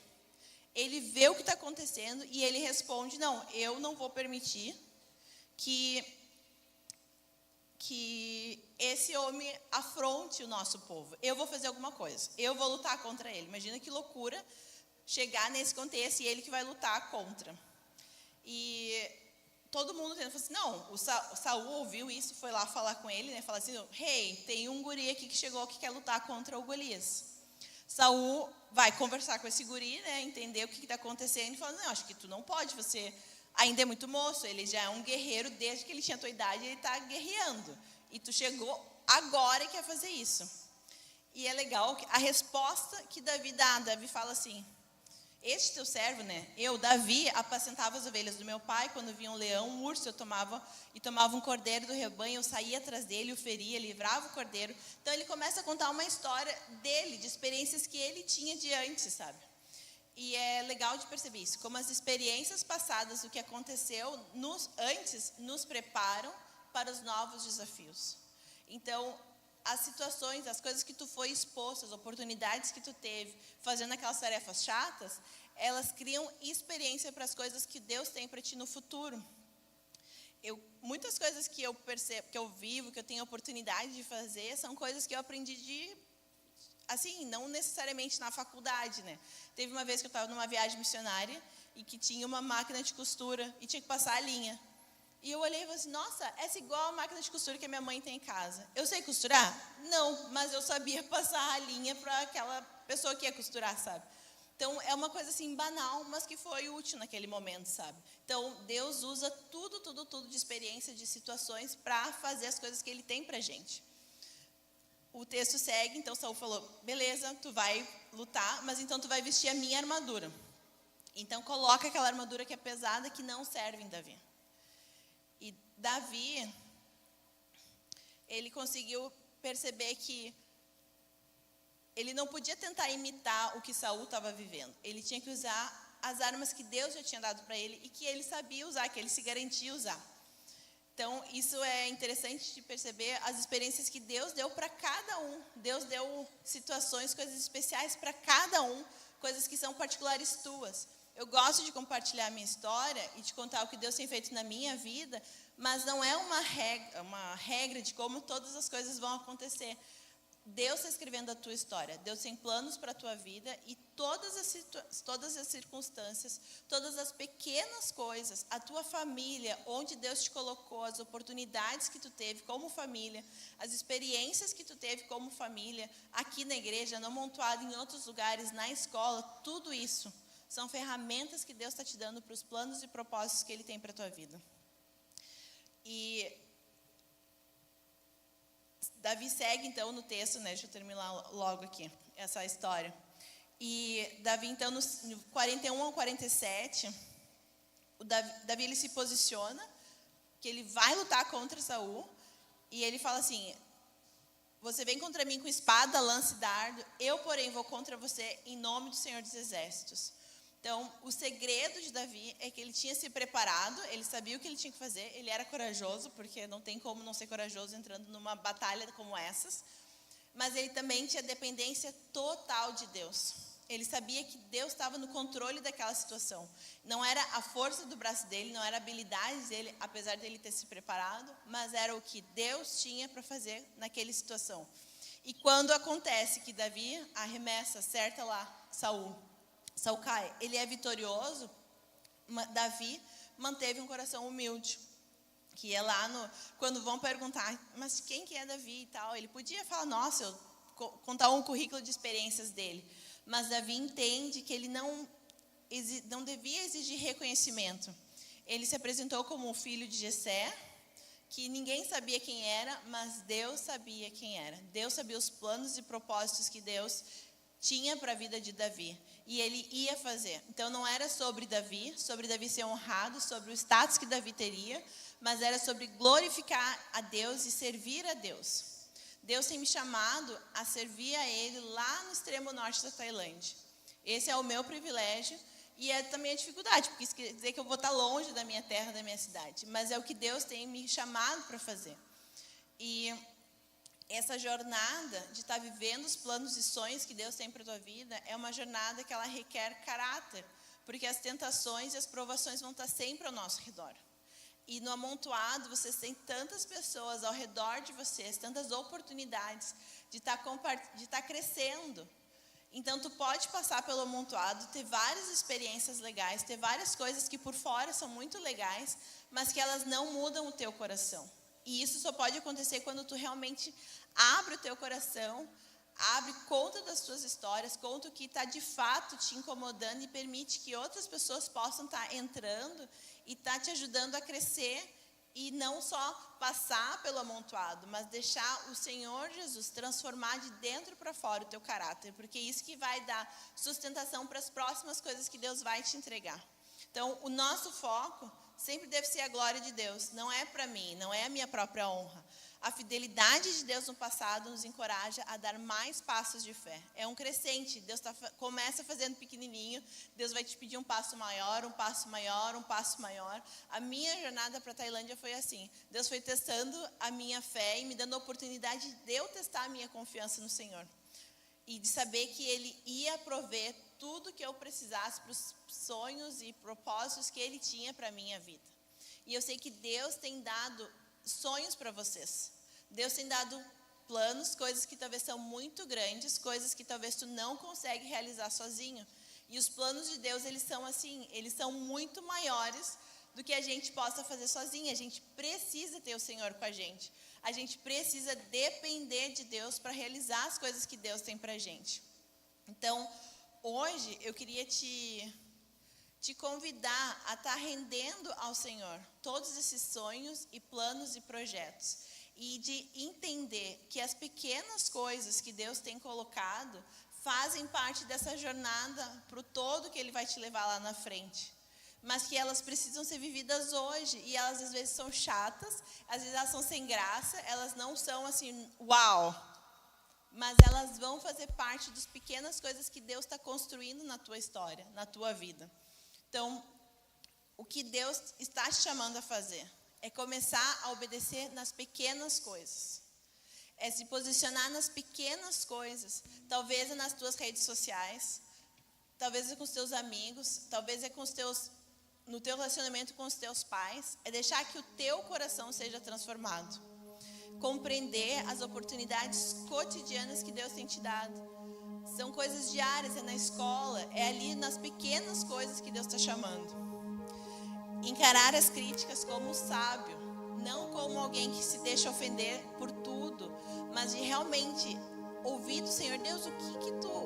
ele vê o que está acontecendo e ele responde, não, eu não vou permitir que esse homem afronte o nosso povo. Eu vou fazer alguma coisa, eu vou lutar contra ele. Imagina que loucura chegar nesse contexto e ele que vai lutar contra. E todo mundo tendo falado assim, não, o Saul ouviu isso, foi lá falar com ele, né? Falar assim, tem um guri aqui que chegou que quer lutar contra o Golias. Saul vai conversar com esse guri, né, entender o que está acontecendo e fala, não, acho que tu não pode, você ainda é muito moço, ele já é um guerreiro desde que ele tinha a tua idade, ele está guerreando. E tu chegou agora e quer fazer isso. E é legal a resposta que Davi dá. Davi fala assim, este teu servo, né, eu, Davi, apacentava as ovelhas do meu pai, quando vinha um leão, um urso, eu tomava um cordeiro do rebanho, eu saía atrás dele, o feria, livrava o cordeiro. Então ele começa a contar uma história dele, de experiências que ele tinha de antes, sabe? E é legal de perceber isso, como as experiências passadas, o que aconteceu antes, nos preparam para os novos desafios. Então, as situações, as coisas que tu foi exposto, as oportunidades que tu teve, fazendo aquelas tarefas chatas, elas criam experiência para as coisas que Deus tem para ti no futuro. Muitas coisas que eu percebo, que eu vivo, que eu tenho oportunidade de fazer, são coisas que eu aprendi assim, não necessariamente na faculdade, né? Teve uma vez que eu estava numa viagem missionária e que tinha uma máquina de costura e tinha que passar a linha. E eu olhei e falei assim, nossa, essa é igual a máquina de costura que a minha mãe tem em casa. Eu sei costurar? Não, mas eu sabia passar a linha para aquela pessoa que ia costurar, sabe? Então, é uma coisa assim banal, mas que foi útil naquele momento, sabe? Então, Deus usa tudo de experiência, de situações para fazer as coisas que Ele tem para a gente. O texto segue, então Saul falou, beleza, tu vai lutar, mas então tu vai vestir a minha armadura. Então, coloca aquela armadura que é pesada, que não serve em Davi. E Davi, ele conseguiu perceber que ele não podia tentar imitar o que Saul estava vivendo. Ele tinha que usar as armas que Deus já tinha dado para ele e que ele sabia usar, que ele se garantia usar. Então, isso é interessante de perceber as experiências que Deus deu para cada um. Deus deu situações, coisas especiais para cada um, coisas que são particulares tuas. Eu gosto de compartilhar a minha história e de contar o que Deus tem feito na minha vida, mas não é uma regra de como todas as coisas vão acontecer. Deus está escrevendo a tua história, Deus tem planos para a tua vida e todas as circunstâncias, todas as pequenas coisas, a tua família, onde Deus te colocou, as oportunidades que tu teve como família, as experiências que tu teve como família, aqui na igreja, no Amontoado, em outros lugares, na escola, tudo isso são ferramentas que Deus está te dando para os planos e propósitos que Ele tem para a tua vida. E Davi segue, então, no texto, né? Deixa eu terminar logo aqui, essa história. E Davi, então, no 41 ao 47, Davi ele se posiciona, que ele vai lutar contra Saul, e ele fala assim, você vem contra mim com espada, lança e dardo, eu, porém, vou contra você em nome do Senhor dos Exércitos. Então, o segredo de Davi é que ele tinha se preparado, ele sabia o que ele tinha que fazer, ele era corajoso, porque não tem como não ser corajoso entrando numa batalha como essas, mas ele também tinha dependência total de Deus. Ele sabia que Deus estava no controle daquela situação. Não era a força do braço dele, não era a habilidade dele, apesar dele ter se preparado, mas era o que Deus tinha para fazer naquela situação. E quando acontece que Davi arremessa, acerta lá Saul cai, ele é vitorioso, Davi manteve um coração humilde, que é lá quando vão perguntar, mas quem que é Davi e tal, ele podia falar, nossa, contar um currículo de experiências dele, mas Davi entende que ele não devia exigir reconhecimento. Ele se apresentou como o filho de Jessé, que ninguém sabia quem era, mas Deus sabia quem era. Deus sabia os planos e propósitos que Deus tinha para a vida de Davi, e ele ia fazer. Então não era sobre Davi ser honrado, sobre o status que Davi teria, mas era sobre glorificar a Deus e servir a Deus. Deus tem me chamado a servir a Ele lá no extremo norte da Tailândia. Esse é o meu privilégio e é também a dificuldade, porque isso quer dizer que eu vou estar longe da minha terra, da minha cidade, mas é o que Deus tem me chamado para fazer. E essa jornada de estar vivendo os planos e sonhos que Deus tem para a tua vida é uma jornada que ela requer caráter, porque as tentações e as provações vão estar sempre ao nosso redor. E no Amontoado, vocês têm tantas pessoas ao redor de vocês, tantas oportunidades de estar crescendo. Então, tu pode passar pelo Amontoado, ter várias experiências legais, ter várias coisas que por fora são muito legais, mas que elas não mudam o teu coração. E isso só pode acontecer quando tu realmente abre o teu coração, conta das tuas histórias, conta o que está de fato te incomodando e permite que outras pessoas possam estar entrando e estar te ajudando a crescer e não só passar pelo Amontoado, mas deixar o Senhor Jesus transformar de dentro para fora o teu caráter, porque é isso que vai dar sustentação para as próximas coisas que Deus vai te entregar. Então, o nosso foco sempre deve ser a glória de Deus, não é para mim, não é a minha própria honra. A fidelidade de Deus no passado nos encoraja a dar mais passos de fé. É um crescente, Deus começa fazendo pequenininho, Deus vai te pedir um passo maior, um passo maior, um passo maior. A minha jornada para a Tailândia foi assim, Deus foi testando a minha fé e me dando a oportunidade de eu testar a minha confiança no Senhor. E de saber que Ele ia prover tudo que eu precisasse para os sonhos e propósitos que Ele tinha para a minha vida. E eu sei que Deus tem dado sonhos para vocês. Deus tem dado planos, coisas que talvez são muito grandes, coisas que talvez tu não consegue realizar sozinho. E os planos de Deus, eles são assim, eles são muito maiores do que a gente possa fazer sozinho. A gente precisa ter o Senhor com a gente. A gente precisa depender de Deus para realizar as coisas que Deus tem para a gente. Então, hoje eu queria te convidar a estar rendendo ao Senhor todos esses sonhos e planos e projetos. E de entender que as pequenas coisas que Deus tem colocado fazem parte dessa jornada para o todo que Ele vai te levar lá na frente. mas que elas precisam ser vividas hoje. E elas às vezes são chatas, às vezes elas são sem graça, elas não são assim, uau. Mas elas vão fazer parte das pequenas coisas que Deus está construindo na tua história, na tua vida. Então, o que Deus está te chamando a fazer é começar a obedecer nas pequenas coisas. É se posicionar nas pequenas coisas. Talvez é nas tuas redes sociais, talvez é com os teus amigos, talvez é com no teu relacionamento com os teus pais. É deixar que o teu coração seja transformado. Compreender as oportunidades cotidianas que Deus tem te dado. São coisas diárias, é na escola, é ali nas pequenas coisas que Deus está chamando. Encarar as críticas como sábio, não como alguém que se deixa ofender por tudo, mas de realmente ouvir do Senhor. Deus, o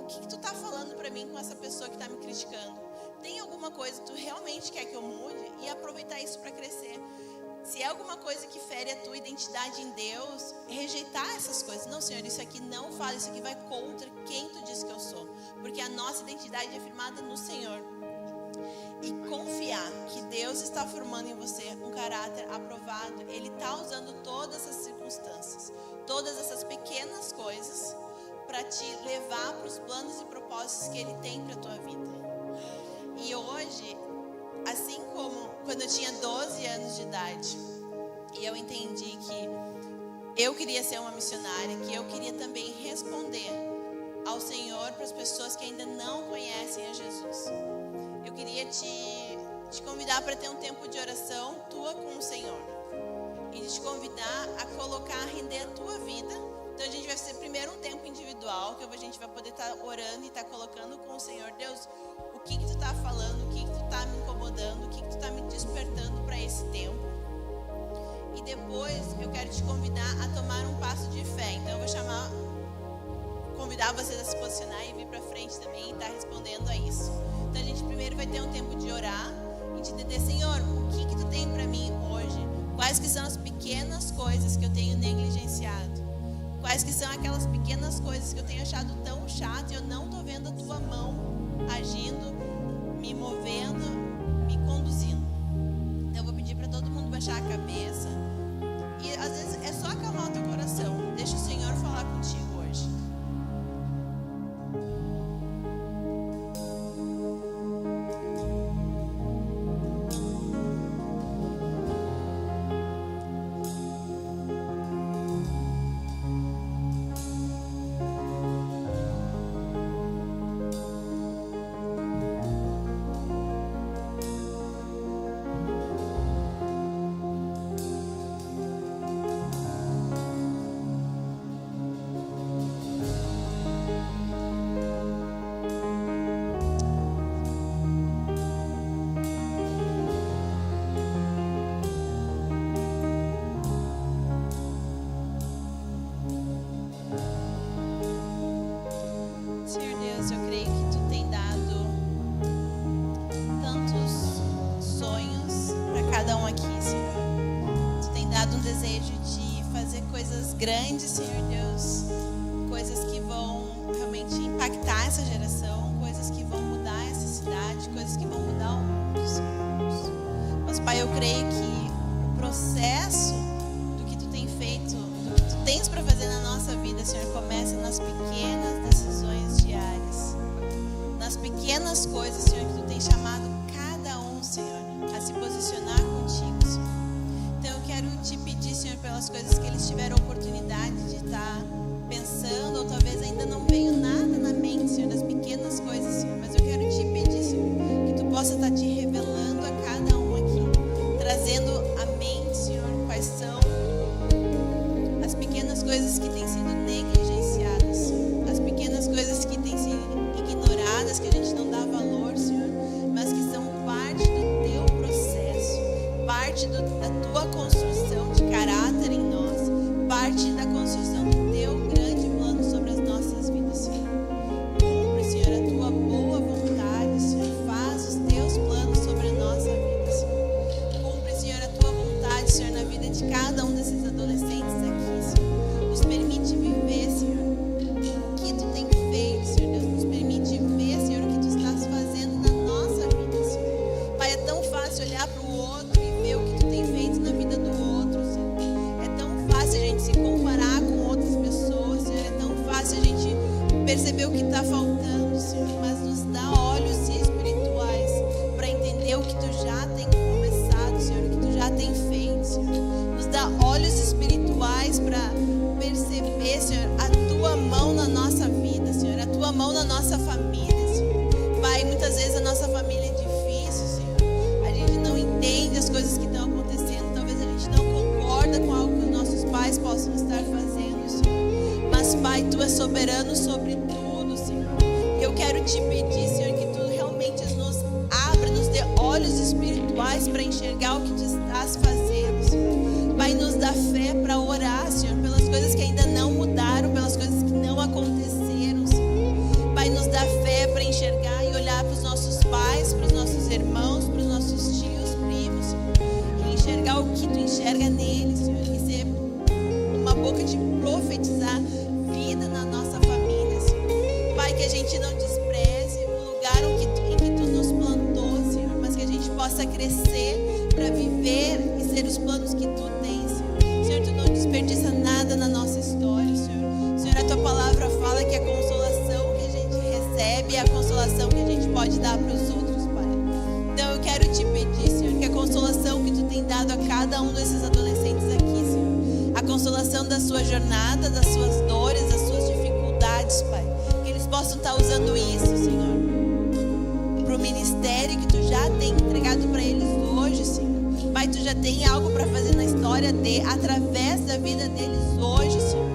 que tu está falando para mim com essa pessoa que está me criticando? Tem alguma coisa que tu realmente quer que eu mude? E aproveitar isso para crescer. Se é alguma coisa que fere a tua identidade em Deus, rejeitar essas coisas. Não, Senhor, isso aqui não fala, isso aqui vai contra quem tu diz que eu sou. Porque a nossa identidade é firmada no Senhor. E confiar que Deus está formando em você um caráter aprovado. Ele está usando todas essas circunstâncias, todas essas pequenas coisas para te levar para os planos e propósitos que Ele tem para a tua vida. E hoje, assim como quando eu tinha 12 anos de idade, e eu entendi que eu queria ser uma missionária, que eu queria também responder ao Senhor para as pessoas que ainda não conhecem a Jesus. Eu queria te convidar para ter um tempo de oração tua com o Senhor. E te convidar a colocar, a render a tua vida. Então a gente vai fazer primeiro um tempo individual, que a gente vai poder estar orando e estar colocando com o Senhor. Deus, o que tu está falando, o que tu está me incomodando, o que tu está me despertando para esse tempo. E depois eu quero te convidar a tomar um passo de fé. Então eu vou convidar vocês a se posicionar e vir para frente também e estar respondendo a isso. Então a gente primeiro vai ter um tempo de orar e de entender, Senhor, o que tu tem para mim hoje? Quais que são as pequenas coisas que eu tenho negligenciado? Quais que são aquelas pequenas coisas que eu tenho achado tão chato e eu não estou vendo a tua mão agindo, me movendo, me conduzindo. Então eu vou pedir para todo mundo baixar a cabeça. E às vezes é só acalmar o teu coração. Deixa o Senhor falar contigo hoje. Grandes, Senhor Deus, coisas que vão realmente impactar essa geração, coisas que vão mudar essa cidade, coisas que vão mudar o mundo, Senhor. Mas, Pai, eu creio que o processo do que Tu tem feito, do que Tu tens para fazer na nossa vida, Senhor, começa nas pequenas decisões diárias, nas pequenas coisas, Senhor, que Tu tens chamado cada um, Senhor, a se posicionar contigo, Senhor. Então eu quero te pedir, Senhor, pelas coisas que eles tiveram oportunidade de estar pensando, ou talvez ainda não veio nada na mente, Senhor, das pequenas coisas, Senhor. Mas eu quero te pedir, Senhor, que Tu possa estar te revelando a cada um aqui, trazendo à mente, Senhor, quais são as pequenas coisas que têm sido negligenciadas, Senhor. As pequenas coisas que têm sido ignoradas, que a gente não dá valor, Senhor, mas que são parte do Teu processo, parte da Tua construção de caráter em nós, parte da construção do Teu grande plano sobre as nossas vidas, Senhor. Cumpre, Senhor, a Tua boa vontade, Senhor. Faz os Teus planos sobre a nossa vida, Senhor. Cumpre, Senhor, a Tua vontade, Senhor, na vida de cada um desses adolescentes aqui, Senhor. Nos permite viver, Senhor, o que Tu tem feito, Senhor Deus. Nos permite ver, Senhor, o que Tu estás fazendo na nossa vida, Senhor. Pai, é tão talvez a nossa família é difícil, Senhor. A gente não entende as coisas que estão acontecendo. Talvez a gente não concorda com algo que os nossos pais possam estar fazendo, Senhor. Mas, Pai, Tu és soberano sobre tudo, Senhor. E eu quero Te pedir, Senhor, que Tu realmente nos abra, nos dê olhos espirituais para enxergar o que Tu estás fazendo, Senhor. Pai, nos dá fé para orar, Senhor, pelas coisas que ainda não mudaram, pelas coisas que não aconteceram, Senhor. Pai, nos dá fé para enxergar e olhar para os nossos pais, para os nossos irmãos, para os nossos tios, primos, Senhor. E enxergar o que Tu enxerga neles, Senhor. E ser uma boca de profetizar vida na nossa família, Senhor. Pai, que a gente não despreze o lugar em que Tu nos plantou, Senhor, mas que a gente possa crescer para viver e ser os planos que Tu tens, Senhor. Senhor, Tu não desperdiça nada na nossa história, Senhor. Senhor, a Tua palavra fala que a consolação que a gente recebe é a consolação que a gente pode dar para os outros, Pai. Então eu quero Te pedir, Senhor, que a consolação que Tu tem dado a cada um desses adolescentes aqui, Senhor, a consolação da sua jornada, das suas dores, das suas dificuldades, Pai, que eles possam estar usando isso, Senhor, para o ministério que Tu já tem entregado para eles hoje, Senhor. Pai, Tu já tem algo para fazer na história através da vida deles hoje, Senhor.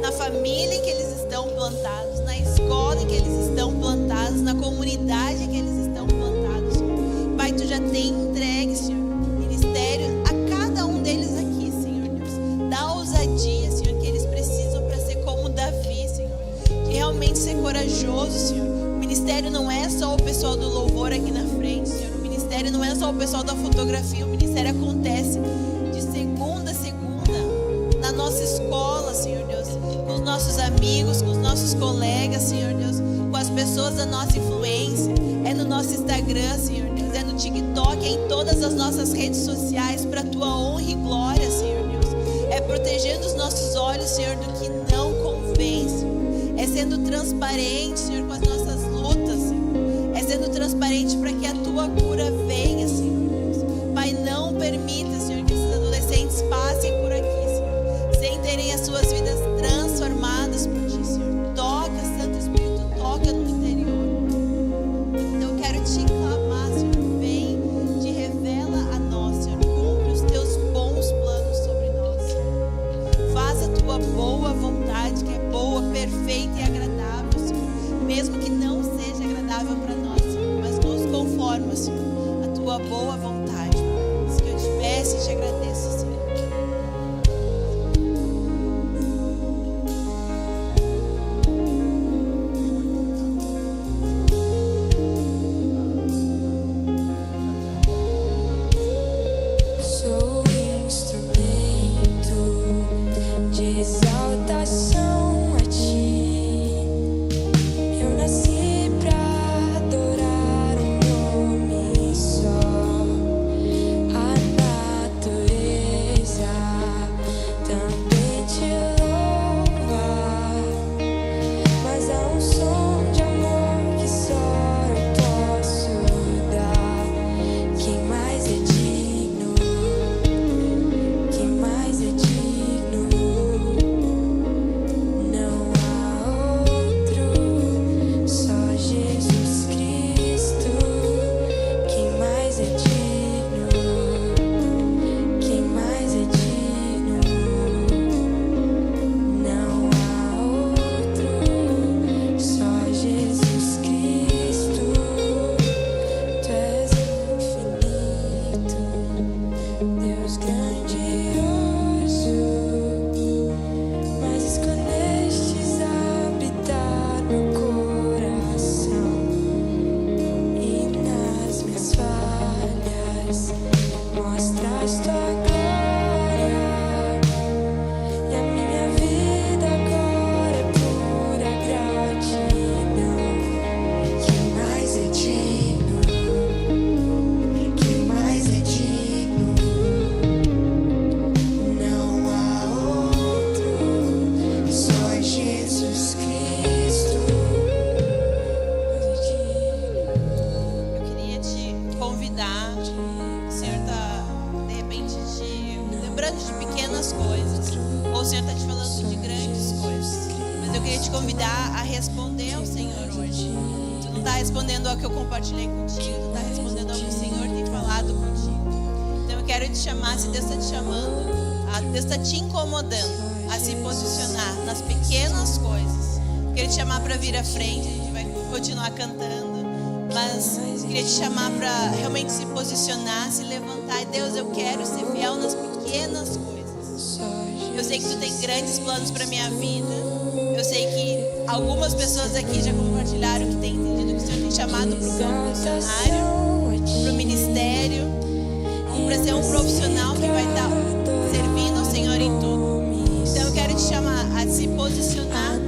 Na família em que eles estão plantados, na escola em que eles estão plantados, na comunidade em que eles estão plantados, Senhor. Pai, Tu já tem entregue, Senhor, ministério a cada um deles aqui, Senhor Deus. Dá ousadia, Senhor, que eles precisam para ser como Davi, Senhor. De realmente ser corajoso, Senhor. O ministério não é só o pessoal do louvor aqui na frente, Senhor. O ministério não é só o pessoal da fotografia. O ministério acontece de segunda a segunda na nossa escola, Senhor Deus, com os nossos amigos, com os nossos colegas, Senhor Deus, com as pessoas da nossa influência. É no nosso Instagram, Senhor Deus, é no TikTok, é em todas as nossas redes sociais, para a Tua honra e glória, Senhor Deus. É protegendo os nossos olhos, Senhor, do que não convém, Senhor. É sendo transparente, Senhor, com as nossas lutas, Senhor. É sendo transparente para que a Tua cura venha, Senhor Deus. Pai, não permita, Senhor, que esses adolescentes passem por aqui, Senhor, sem terem as suas vidas transformadas por Ti, Senhor. Toca, Santo Espírito, toca no interior. Então eu quero Te clamar, Senhor, vem, Te revela a nós, Senhor. Cumpre os Teus bons planos sobre nós, Senhor. Faz a Tua boa vontade, que é boa, perfeita e agradável, Senhor. Mesmo que não seja agradável para nós, Senhor, mas nos conforma, Senhor, a Tua boa vontade, Pai. Isso que eu Te peço e Te agradeço, Senhor. Sou instrumento de exaltação a Ti. Eu nasci pra adorar um nome só. A natureza também Te louva, mas há um som de amor que só eu posso dar. Quem mais é digno? Quem mais é digno? Não há outro, só Jesus Cristo. Quem mais é digno? Quem mais é digno? Não há outro, só Jesus Cristo. Tu és infinito, Deus grandioso, mas escolhestes habitar meu coração. E nas minhas falhas mostras Tua glória. E a minha vida agora é pura gratidão. Quem mais é digno? Quem mais é digno? Não há outro, só Jesus Cristo. Eu queria Te convidar. O Senhor está, de repente, te lembrando de pequenas coisas, ou o Senhor está te falando de grandes coisas. Mas eu queria te convidar a responder ao Senhor hoje. Tu está respondendo ao que eu compartilhei contigo, tu está respondendo ao que o Senhor tem falado contigo. Então eu quero te chamar, se Deus está te chamando, Deus está te incomodando a se posicionar nas pequenas coisas. Eu queria te chamar para vir à frente, a gente vai continuar cantando, mas eu queria te chamar para realmente se posicionar, se levantar. E Deus, eu quero ser fiel nas pequenas coisas. Eu sei que tu tem grandes planos para minha vida. Eu sei que algumas pessoas aqui já compartilharam que têm entendido que o Senhor tem chamado para o campo missionário, para o ministério, para ser um profissional que vai estar servindo ao Senhor em tudo. Então eu quero te chamar a se posicionar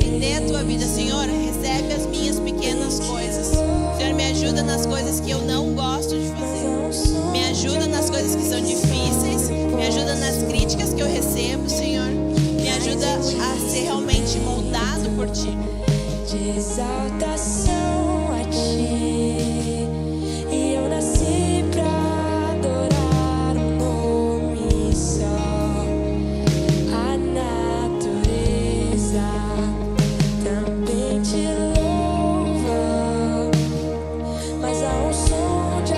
e dê a tua vida. Senhor, recebe as minhas pequenas coisas. Senhor, me ajuda nas coisas que eu não gosto de fazer. Me ajuda nas coisas que são difíceis. Me ajuda nas críticas que eu recebo, Senhor. Me ajuda a ser realmente moldado por Ti. De exaltação a Ti, e eu nasci pra adorar um nome só. A natureza também te louva, mas há um som de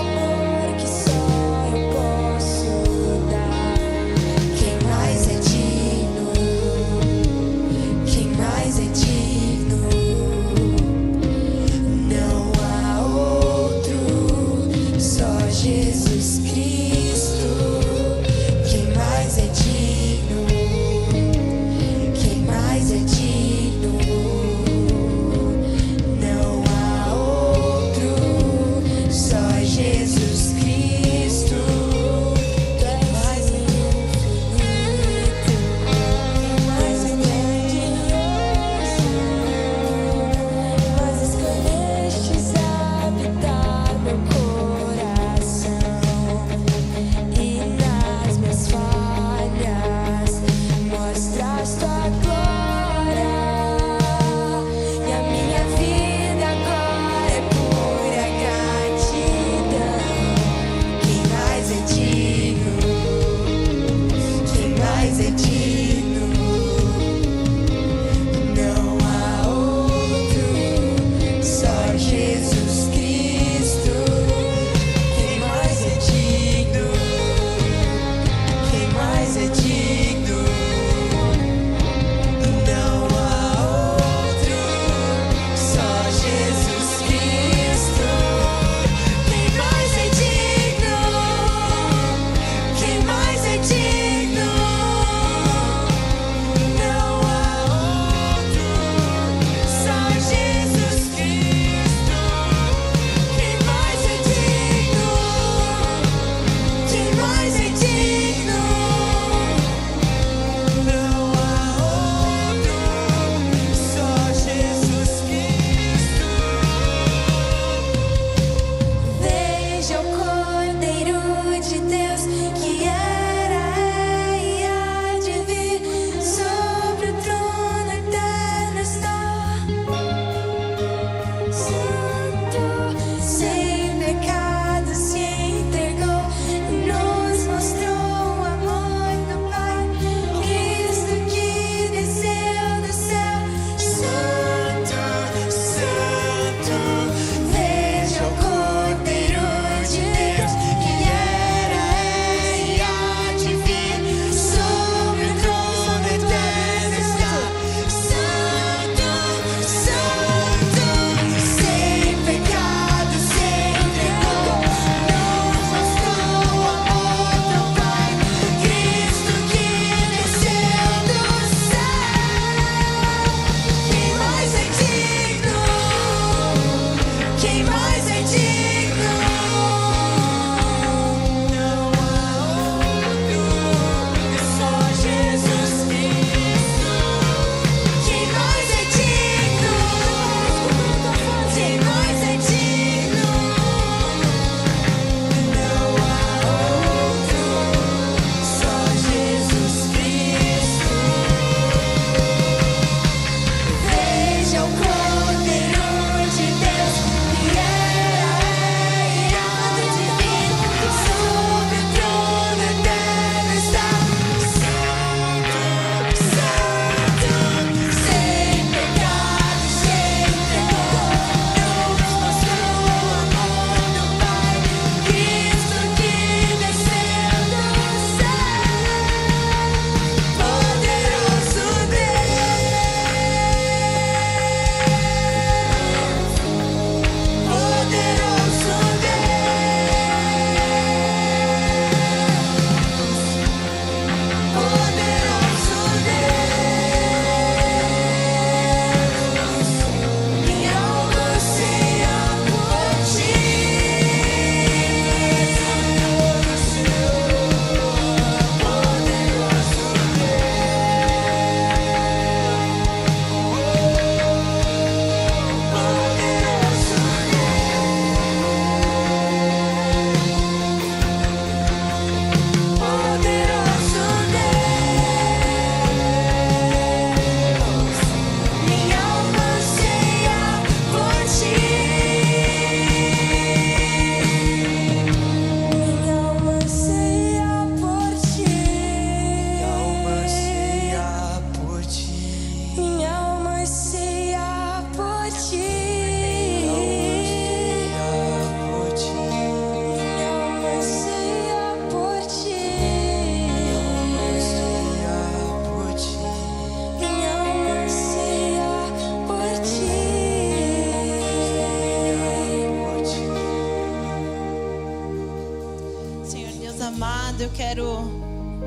amado, eu quero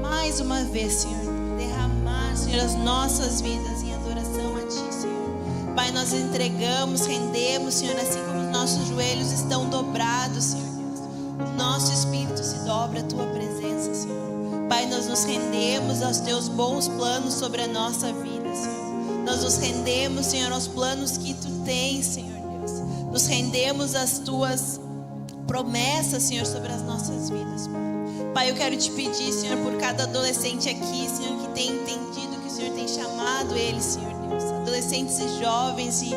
mais uma vez, Senhor, derramar, Senhor, as nossas vidas em adoração a Ti, Senhor. Pai, nós entregamos, rendemos, Senhor, assim como os nossos joelhos estão dobrados, Senhor Deus. O nosso espírito se dobra à Tua presença, Senhor. Pai, nós nos rendemos aos Teus bons planos sobre a nossa vida, Senhor. Nós nos rendemos, Senhor, aos planos que Tu tens, Senhor Deus. Nos rendemos às Tuas promessas, Senhor, sobre as nossas vidas, Pai. Pai, eu quero Te pedir, Senhor, por cada adolescente aqui, Senhor, que tem entendido que o Senhor tem chamado eles, Senhor Deus. Adolescentes e jovens e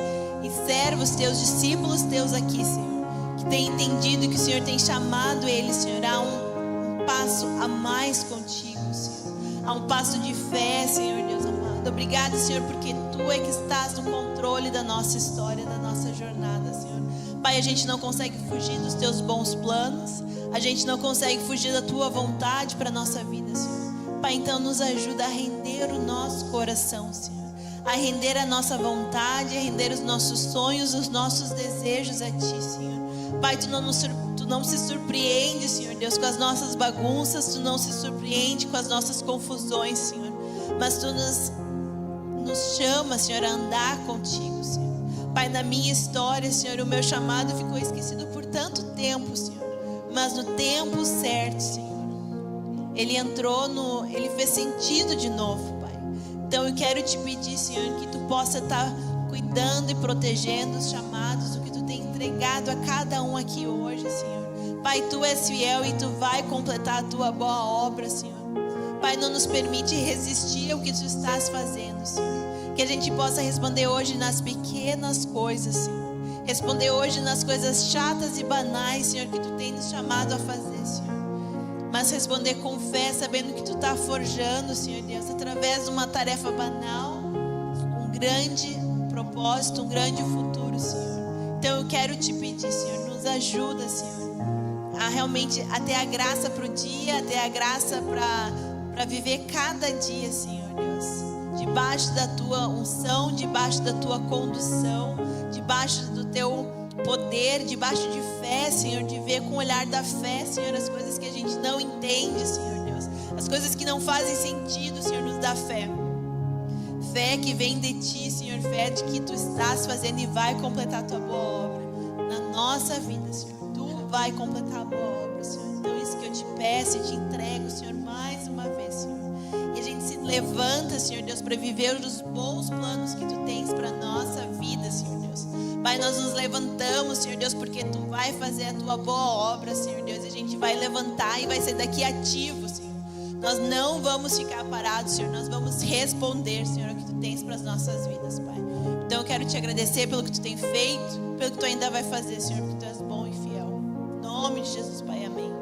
servos Teus, discípulos Teus aqui, Senhor. Que tem entendido que o Senhor tem chamado eles, Senhor, a um passo a mais contigo, Senhor. A um passo de fé, Senhor Deus amado. Obrigada, Senhor, porque Tu é que estás no controle da nossa história, da nossa jornada, Senhor. Pai, a gente não consegue fugir dos Teus bons planos. A gente não consegue fugir da Tua vontade para a nossa vida, Senhor. Pai, então nos ajuda a render o nosso coração, Senhor. A render a nossa vontade, a render os nossos sonhos, os nossos desejos a Ti, Senhor. Pai, Tu não se surpreende, Senhor Deus, com as nossas bagunças. Tu não se surpreende com as nossas confusões, Senhor. Mas Tu nos chama, Senhor, a andar contigo, Senhor. Pai, na minha história, Senhor, o meu chamado ficou esquecido por tanto tempo, Senhor. Mas no tempo certo, Senhor, ele fez sentido de novo, Pai. Então eu quero Te pedir, Senhor, que Tu possa estar cuidando e protegendo os chamados, o que Tu tem entregado a cada um aqui hoje, Senhor. Pai, Tu és fiel e Tu vai completar a Tua boa obra, Senhor. Pai, não nos permite resistir ao que Tu estás fazendo, Senhor. Que a gente possa responder hoje nas pequenas coisas, Senhor. Responder hoje nas coisas chatas e banais, Senhor, que Tu tem nos chamado a fazer, Senhor. Mas responder com fé, sabendo que Tu está forjando, Senhor Deus, através de uma tarefa banal, um grande propósito, um grande futuro, Senhor. Então eu quero Te pedir, Senhor, nos ajuda, Senhor, a realmente a ter a graça para o dia, a ter a graça para viver cada dia, Senhor Deus. Debaixo da Tua unção, debaixo da Tua condução, debaixo do Teu poder, debaixo de fé, Senhor, de ver com o olhar da fé, Senhor, as coisas que a gente não entende, Senhor Deus, as coisas que não fazem sentido, Senhor, nos dá fé. Fé que vem de Ti, Senhor, fé de que Tu estás fazendo e vai completar a Tua boa obra na nossa vida, Senhor. Tu vai completar a boa obra, Senhor. Então isso que eu Te peço e Te entrego, Senhor, mais uma vez, Senhor. E a gente se levanta, Senhor Deus, para viver os bons planos que Tu tens para a nossa vida, Senhor Deus. Pai, nós nos levantamos, Senhor Deus, porque Tu vai fazer a Tua boa obra, Senhor Deus. E a gente vai levantar e vai sair daqui ativo, Senhor. Nós não vamos ficar parados, Senhor. Nós vamos responder, Senhor, o que Tu tens para as nossas vidas, Pai. Então eu quero Te agradecer pelo que Tu tem feito, pelo que Tu ainda vai fazer, Senhor, porque Tu és bom e fiel. Em nome de Jesus, Pai, amém.